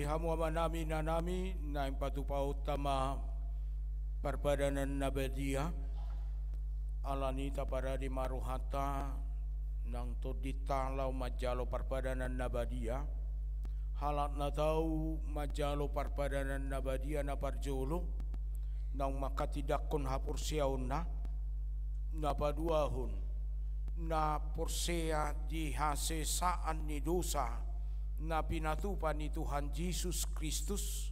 Speaker 4: hamu amanami nanami na impatupau tama parpadanan nabadia alanita para di maruhata nang todita lau majalo parpadanan nabadia halat na tau majalo parpadanan nabadia na parjolo nang makatidakon hapur siaun na paduahon na porsea di hasesaan ni dosa na pinatupan ni Tuhan Yesus Kristus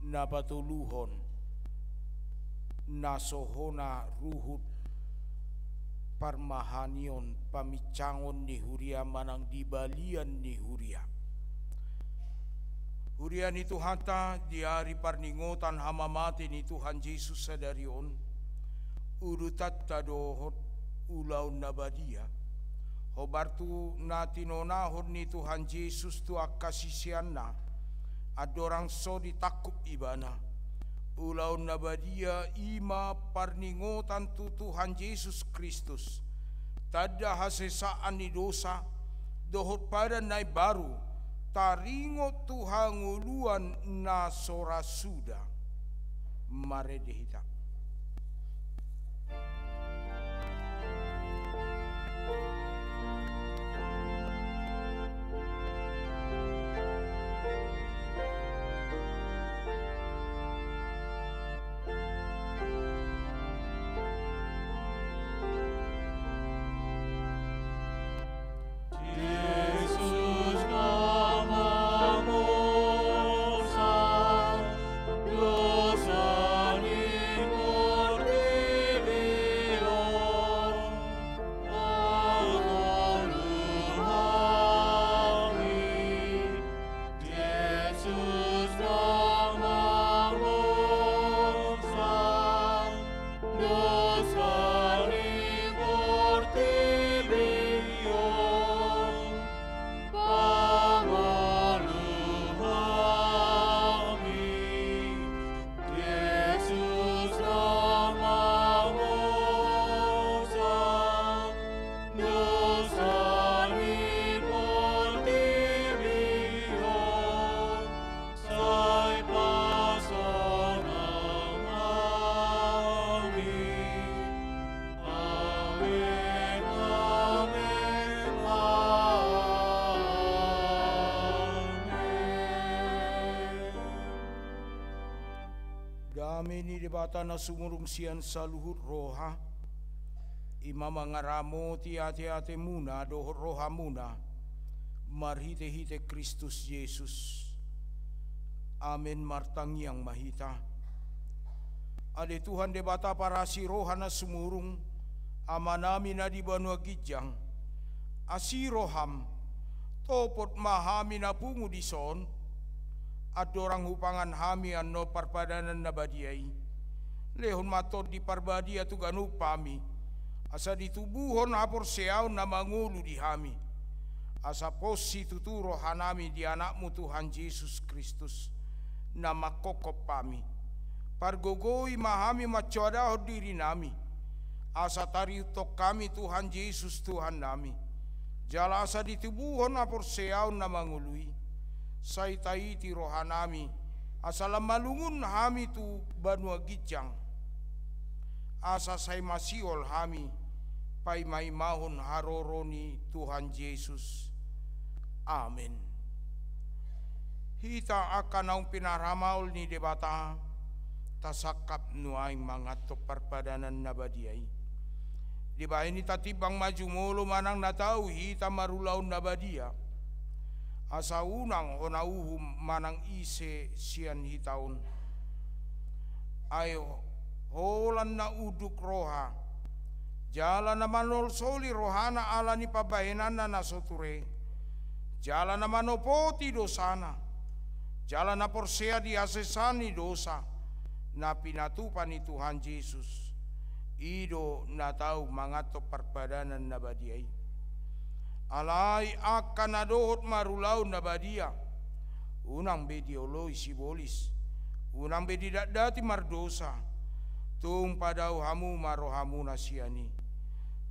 Speaker 4: na patuluhon na sohona ruhut parmahanion pamicangon ni huria manang dibalian ni huria ni Tuhan ta di hari parningotan hamamati ni Tuhan Yesus sadarion urutat tadohot ulaun nabadia hobartu natinonahon ni Tuhan Yesus tu akasisian na adorang so ditakup ibana ulaun nabadia ima parningotan tu Tuhan Yesus Kristus tada hasesaan ni dosa dohot pada nai baru taringo Tuhan uluan na sorasuda mare dehita. Damini debata na sumurung sian saluhut roha ima mangaramo ti-ate muna dohor roha muna marhite-hite Kristus Yesus. Amin martang yang mahita. Ade Tuhan debata para si roha na sumurung amanami na di banua gijang asiroham topot mahami na pungu di son adorang hupangan hami anno parpadanan nabadiai lehon matod di parbadia tu ganu pami asa ditubuhon hapor seaun na mangulu di hami asa posi tuturo hanami di anakmu Tuhan Yesus Kristus na makokop pami pargogoi mahami macodaho diri nami asa tariutok kami Tuhan Yesus Tuhan nami jala asa ditubuhon hapor seaun na mangului saitaiti rohanami asala malungun hami tu banua gijang asa say masiol hami pai mai mahon haroroni Tuhan Yesus. Amin. Hita akan naung pinaramaul ni debata tasakap nuaing mangatop parpadanan nabadiai di bahini tatibang maju molo manang natau hita marulaun nabadia asa unang honauhum manang ise sian hitaun ayo holan na uduk roha jalan na manol soli rohana alani pabahenan na soture jalan na manopoti dosana jalan na porsea di asesani dosa na pinatupan ni Tuhan Yesus ido na tau mangato parpadanan na badiai alai akan adohot marulau nabadia unang bedioloi sibolis unang bedidak dati mardosa tung padau hamu marohamu nasiani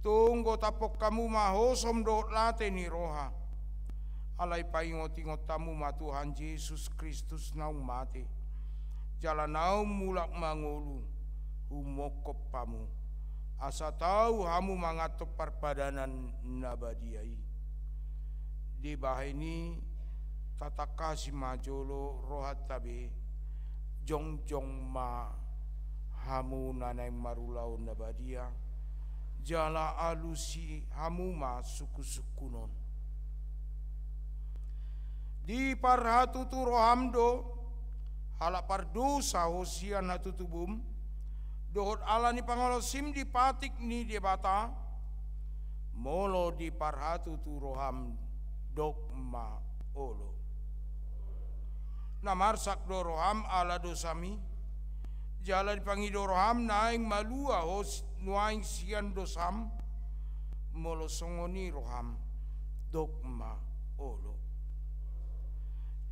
Speaker 4: tung go tapok kamu mahosom dot late ni roha Alai paingot-ingot tamu ma Tuhan Yesus Kristus naung mate. Jalan naung mulak mangolu humokop pamu. Asa tahu hamu mangatop perpadanan nabadiai. Di bahini tatakasi majolo rohat tabe jong ma hamu nanai marulau nabadia. Jala alusi hamu ma suku-sukunon. Di parhatu tu rohamdo halak pardosa hosian hatu tubum dohot ala ni pangolosim di patik ni debata molo di parhatu tu roham dogma olo namarsak do roham ala dosami jala dipangido roham naing malua hos nuaing sian dosam molo songoni roham dogma olo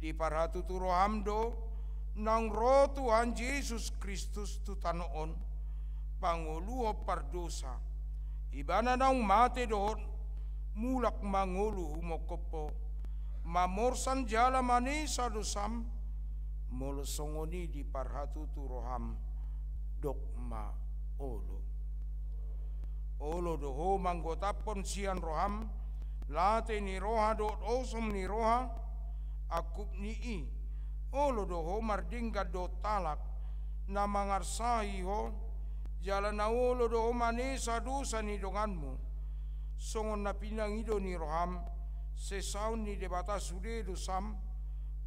Speaker 4: di parhatu tu rohamdo nang roh Tuhan Yesus Kristus tu tanoon panguluho pardosa ibana nang mate doon mulak mangulu humokopo mamorsan jala manisa dosam molo songoni di parhatu tu roham dogma olo doho manggotapon sian roham late ni roha do osom ni roha akup nii olo doho mardingga do talak na mangarsahi ho jalan na olo doho manesa dosa ni donganmu songon na pinangido ni roham sesaun ni debata sude dosam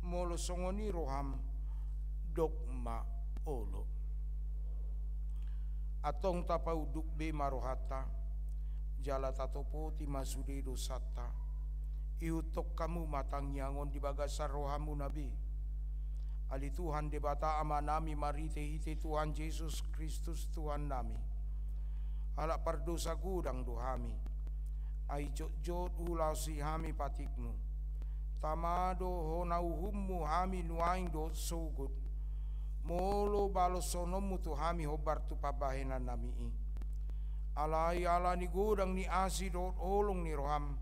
Speaker 4: molo songoni roham dogma olo atong tapau dukbe marohata jala tatopoti masude dosata iutok kamu matang yangon di bagasar rohamu nabi. Ali Tuhan debata ama nami marite hite Tuhan Yesus Kristus Tuhan nami. Alak pardosa gudang dohami. Ai jot ulau si hami patiknu. Tamado honau hummu hami nuaing do sogud. Molo balosonomu tu hami hobar tu pabahenan nami i. Alai ala ni gudang ni asi do olong ni roham.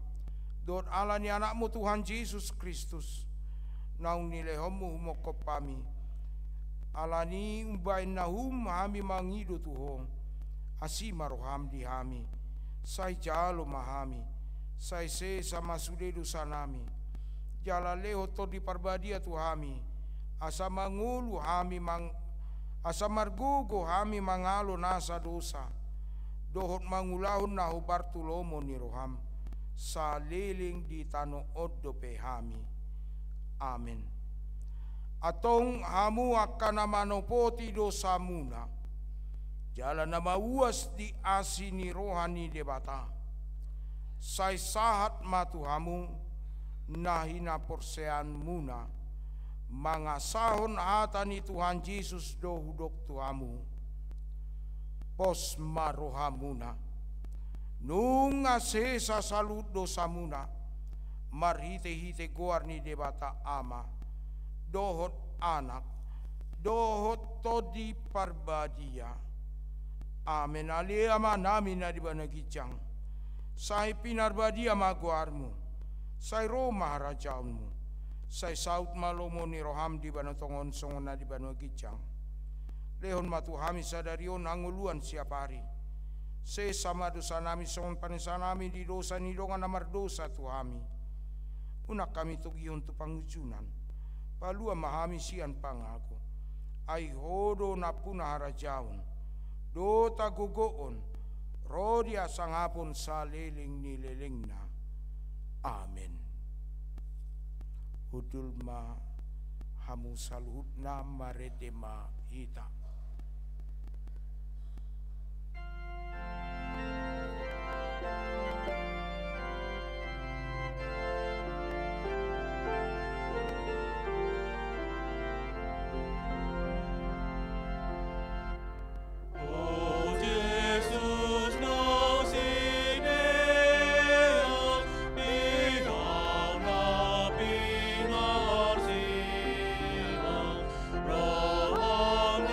Speaker 4: Dot ala ni anakmu Tuhan Yesus Kristus naung nilai homu humokop pami ala ni umbain nahum hami mangido tuho asima roham di hami sai jalo mahami sai se sama sude dosa nami jala leho to di parbadia tu hami asa mangulu hami asa margugo hami mangalo nasa dosa dohot mangulahun nahu bartulomo ni roham saliling di tano odo pehami. Amin. Atong hamu akan manopoti dosa muna. Jalan nama uas di asini rohani debata. Sai sahat matu hamu nahina porsean muna. Mangasahon hatani Tuhan Yesus dohudok tuamu. Pos marohamuna. Nung asesa salut dosa muna marhite-hite goarni debata ama dohot anak dohot todi parbadia amen ali ama nami na dibana gicang sai pinarbadia maguarmu sai Roma rajaunmu sai saut malomo ni roham dibana tongon songon na dibana gicang lehon matu hami sadarion anguluan siap hari se sama dosa nami songon panisa nami di dosa ni dongan namar dosa tu hami unak kami tugion tu pangujunan palua mahami sian pangako ai hodo napuna harajaun do tagogoon rodia sangapon saliling nilelingna amen hudulma hamu salhutna maredema hita.
Speaker 3: Roham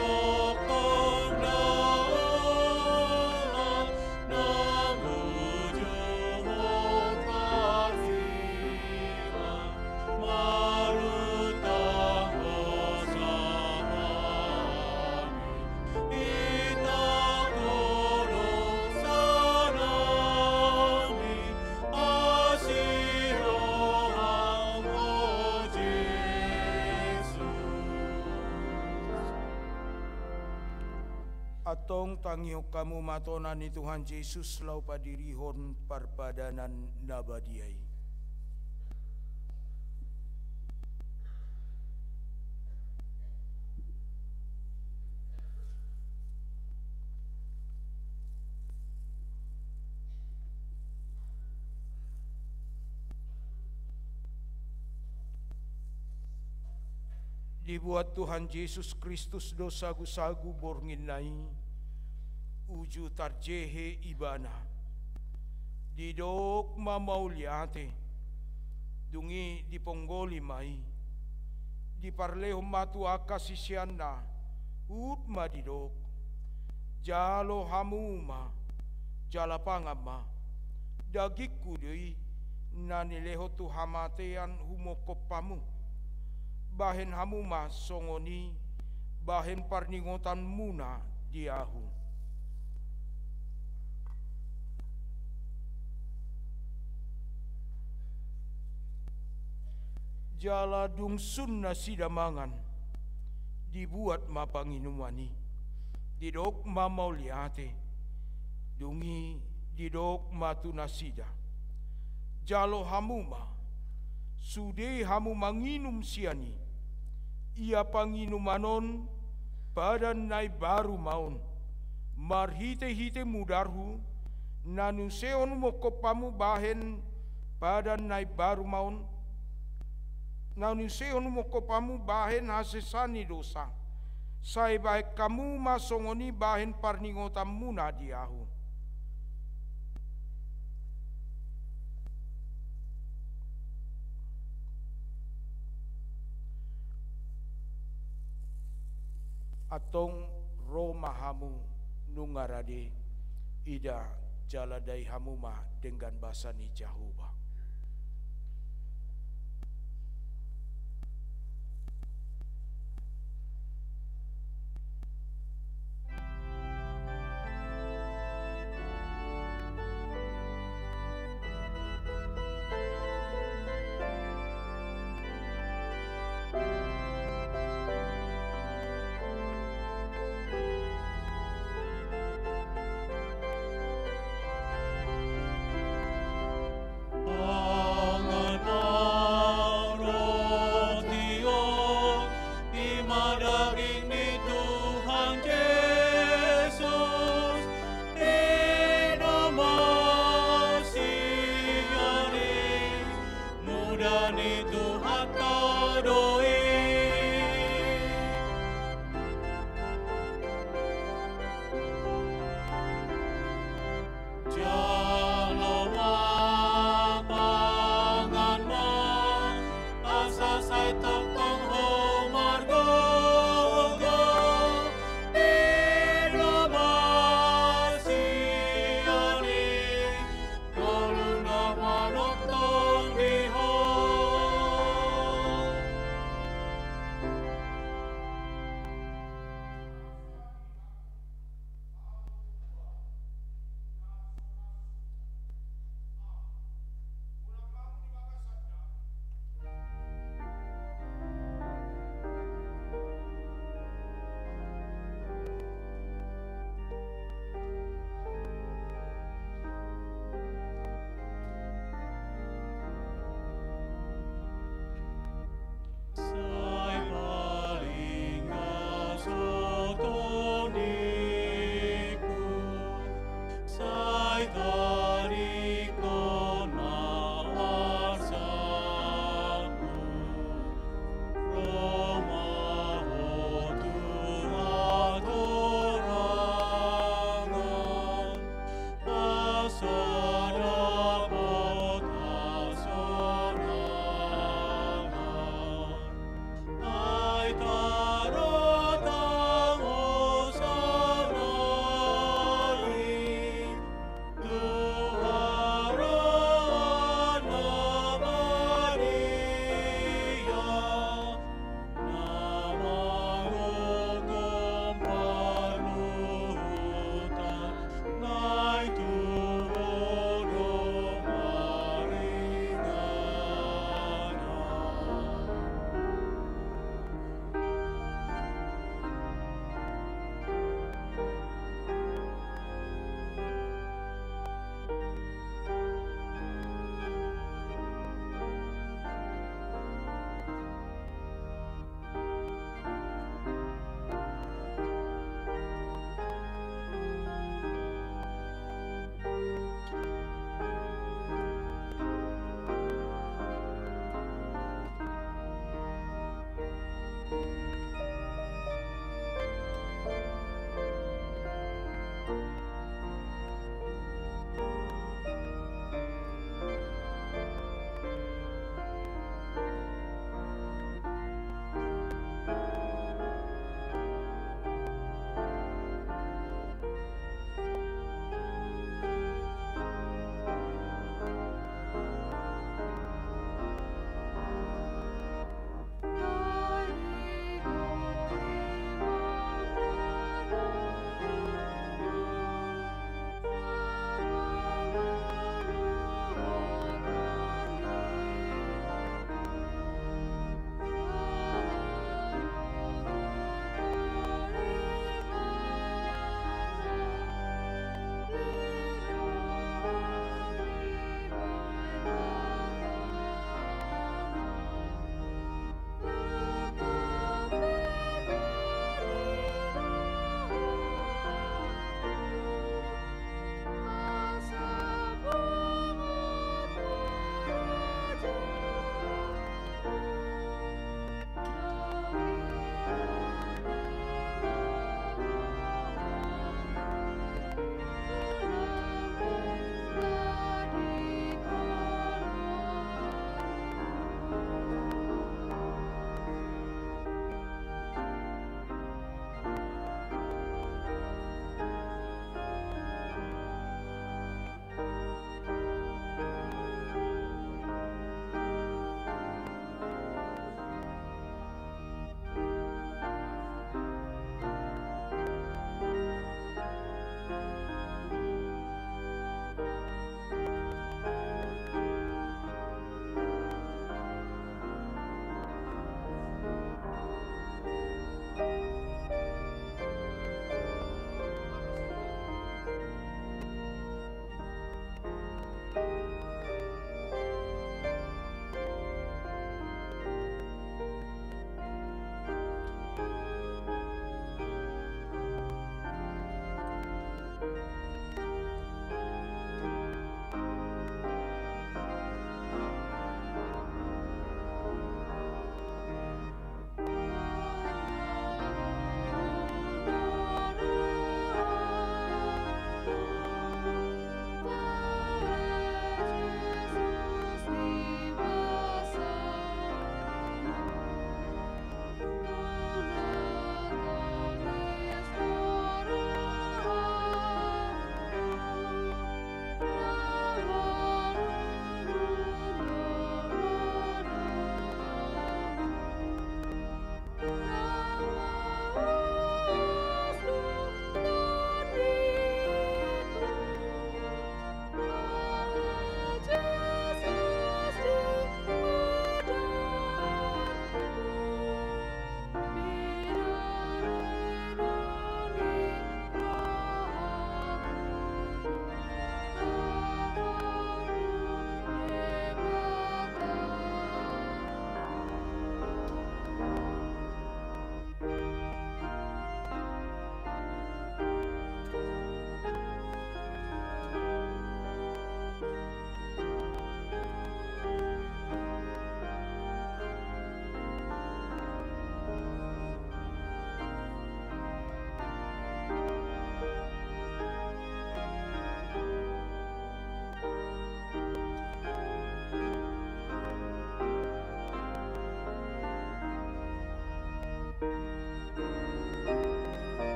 Speaker 4: Atong tangiok kamu matonan ni Tuhan Yesus lau padirihon parpadanan nabadiai. Dibuat Tuhan Yesus Kristus dosa-gusagu bornginai, uju tarjehe ibana, didok mamauliate, dungi diponggoli mai, diparlehom matu akasisiana, utma didok, jalo hamuma, jala pangama, dagikku deui, nanileho tu hamatean humokopamu, bahen hamuma songoni, bahen parningotan muna diahu. Jala dungsun nasidamangan, dibuat mapanginumani, didok mamauliate, dungi didok matu nasida. Jalo hamuma, sude hamu manginum siani, ia panginumanon badan nai baru maun, marhite-hite mudarhu, nanuseon mokopamu bahen badan nai baru maun, nanuseon mokopamu bahen hasesani dosa, sai baik kamu masongoni bahen parningotam muna diahu. Atong romahamu nungarade ida jaladai hamuma dengan basani Jehovah.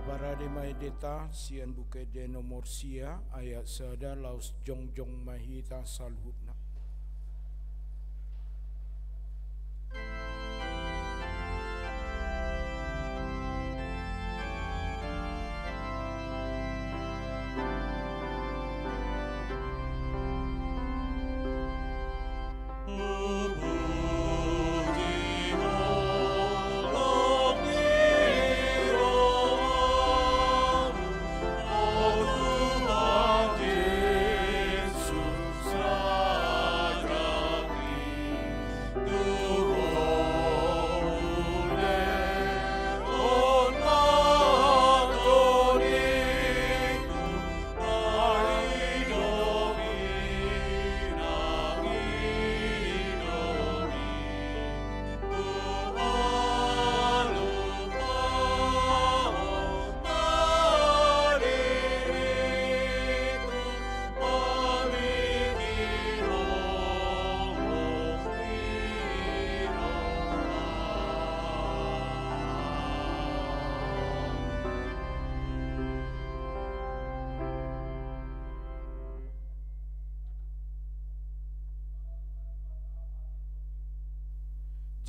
Speaker 4: Para de maedeta sian buke de nomor sia ayat sada laus jongjong mahita salhutna.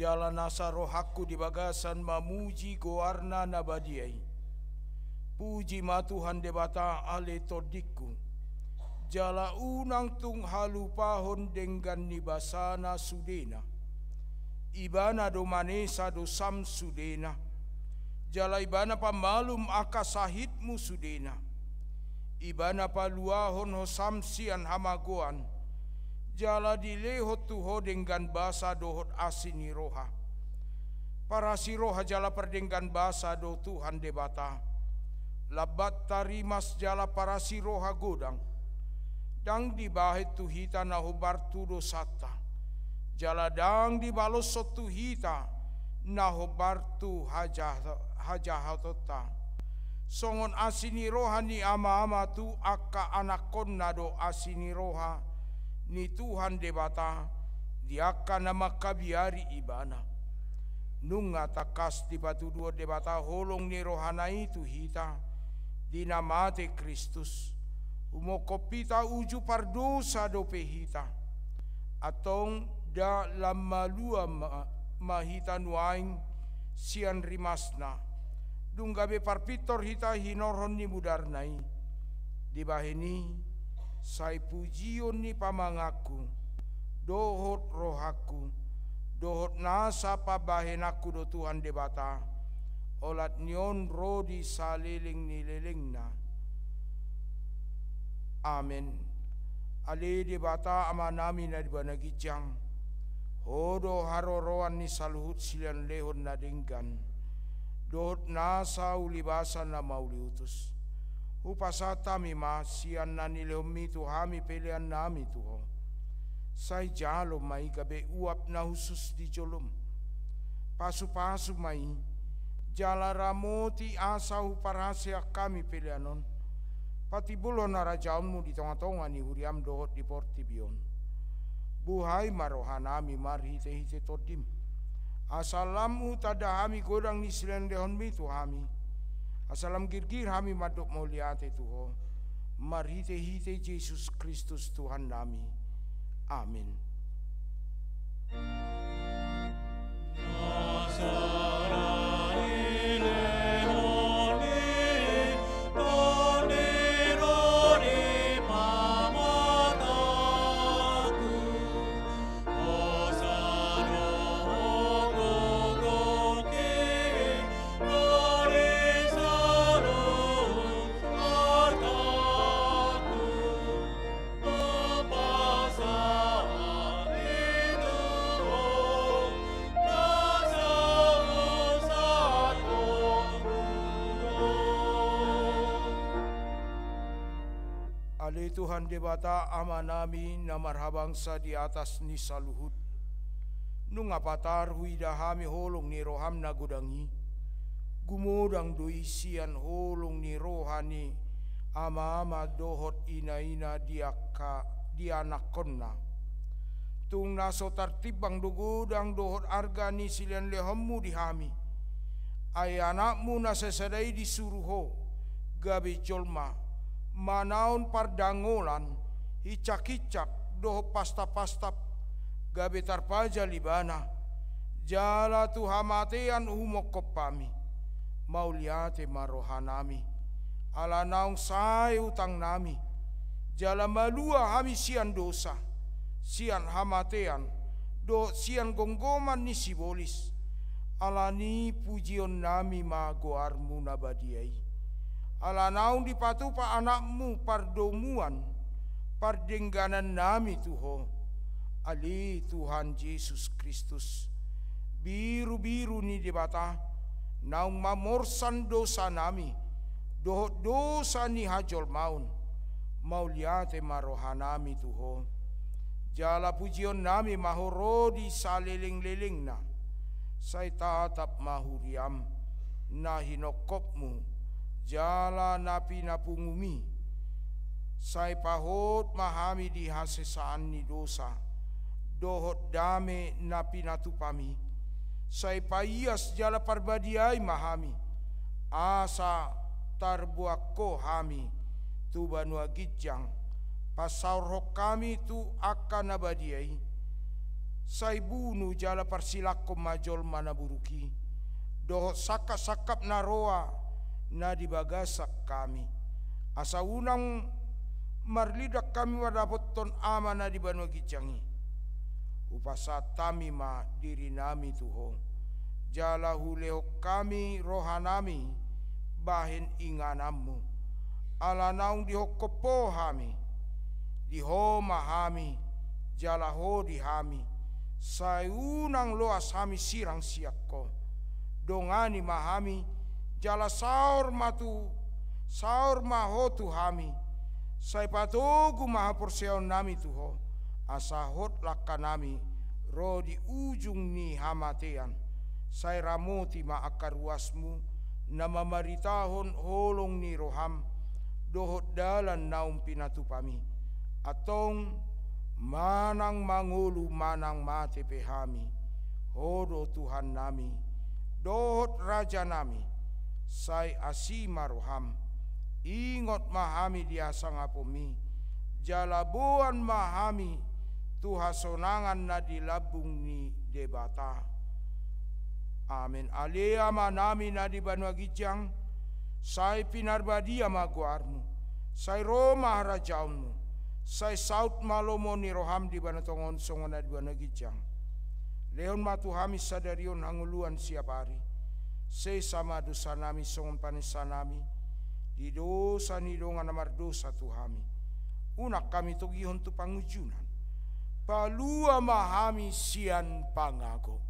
Speaker 4: Jalan asa rohaku di bagasan mamuji goarna nabadiai. Puji ma Tuhan debata ale todiku. Jala unang tung halu pahon dengan nibasana sudena. Ibana do manesa do sam sudena. Jala ibana pamalum akasahitmu sudena. Ibana paluahon ho samsian hamagoan. Jala dilehot tuho dengan basa dohot asini roha. Para si roha jala perdenggan basa do Tuhan debata. Labat tarimas jala para si roha godang. Dang dibahit tuhita nahobar tu dosata. Jala dang dibalos so tuhita nahobar tu hajahatota. Songon asini roha ni ama-ama tu akka anakon nado asini roha. Ni Tuhan debata diaka nama kabiari ibana nunga takas di batu dua debata holong ni rohana itu hita dinamate Kristus umokopita uju pardosa dope hita atong da lamalua mahita nuaing sian rimasna dunggabe parpitor hita hinoron ni mudarnai di bahini sai pujion ni pamangaku, dohot rohaku, dohot nasa pabahenaku do Tuhan debata, olat nyon rodi saliling ni lelingna. Amen. Ale debata amanami na dibanagijang, hodo haroroan ni saluhut silian lehon na dinggan, dohot nasa ulibasan na mauliutus. Upasata mima sian nani lehomi tuhami pelian nami tuho. Sai jalo mai gabe uap na husus di jolom. Pasu-pasu mai jala ramoti asa uparasia kami pelianon. Pati bulo narajaunmu di tonga-tonga ni huriam dohot di portibion. Buhai marohanami marhite-hite todim. Asalamu tadahami godang ni silen lehonmi tuhami. Asalam girgir hami madok mauliate Tuho. Marhite hite Yesus Kristus Tuhan nami. Amin. Tuhan debata ama nami na marhabangsa di atas ni saluhut. Nung apatar huidahami holong ni roham na gudangi. Gumodang doisian holong ni rohani ama-ama dohot ina-ina dianakonna. Tung naso tartibang dugudang dohot arga ni silian lehammu dihami. Ai anakmu na sesedai disuruho gabe jolma manaon pardangolan hicak-hicak doho pasta-pastap gabe tarpaja libana jala tu hamatean umokopami mauliate marohanami ala naung sai utang nami jala malua hami sian dosa sian hamatean do sian gonggoman ni sibolis ala ni pujion nami magoarmu nabadiai ala naung dipatupa anakmu pardomuan pardengganan nami Tuho ali Tuhan Yesus Kristus biru-biru ni debata naung mamorsan dosa nami dosa ni hajol maun mauliate marohanami Tuho jala pujion nami mahorodi saliling-liling na sai tatap mahuriam na hinokopmu jala napi napungumi sai pahot mahami di hasesaan ni dosa dohot dame napi natupami sai paias jala parbadiai mahami asa tarbuako hami tu banua gijang pasaurhok kami tu akan abadiai sai bunu jala parsilako majol mana buruki dohot sakap-sakap naroa na dibagasak kami asa unang marlidak kami wadapot ton amana di banua gijangi upasatami ma diri nami Tuho jala hulehok kami rohanami bahin inganammu ala naung dihokopo hami dihoma hami jala hodi hami sayunang loas hami sirang siakko dongani mahami jala saur mahotu hami sai patogu maha porseon nami Tuho asahot lakanami ro di ujung ni hamatean sai ramoti ma akar ruasmu nama maritahon holong ni roham dohot dalan naum pinatupami atong manang mangulu manang mate pehami hodo Tuhan nami dohot raja nami sai asima roham ingot mahami dia sangapomi jalabuan mahami tuhasonangan na dilabung ni debata amin alea manami na di banua gijang sai pinarbadia maguarmu sai Roma rajaunmu sai saut malomo ni roham di banatongon songon di banua gijang leon matu hami sadarion hanguluan siap hari sei sama dosa nami songon panisa nami di dosa ni dongan namar dosa Tuhami unak kami togihon tu pangujunan palua mahami sian pangago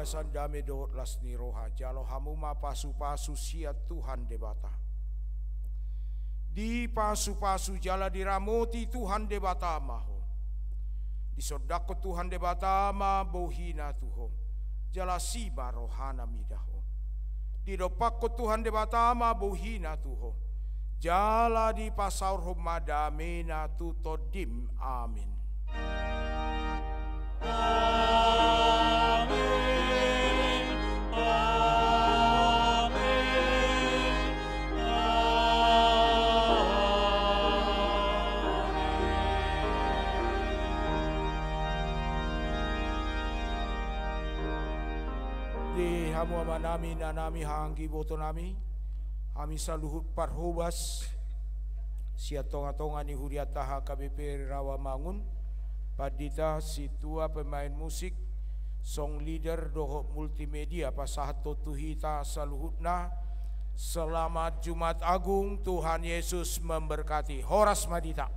Speaker 4: bagasan dame dohot las ni roha jalo hamu ma pasu-pasu sia Tuhan debata di pasu-pasu jala diramoti Tuhan debata maho di sodako Tuhan debata ma bohina Tuho jala siba rohana midaho di dopako Tuhan debata ma bohina Tuho jala di pasaur homadamena tu todim amin hamu amanami na nami hanggi boto nami kami saluhut parhubas sia tonga-tonga ni huriataha KBP Rawamangun padita si tua pemain musik song leader doho multimedia pasahato tuhita saluhutna Selamat Jumat Agung, Tuhan Yesus memberkati. Horas Madita.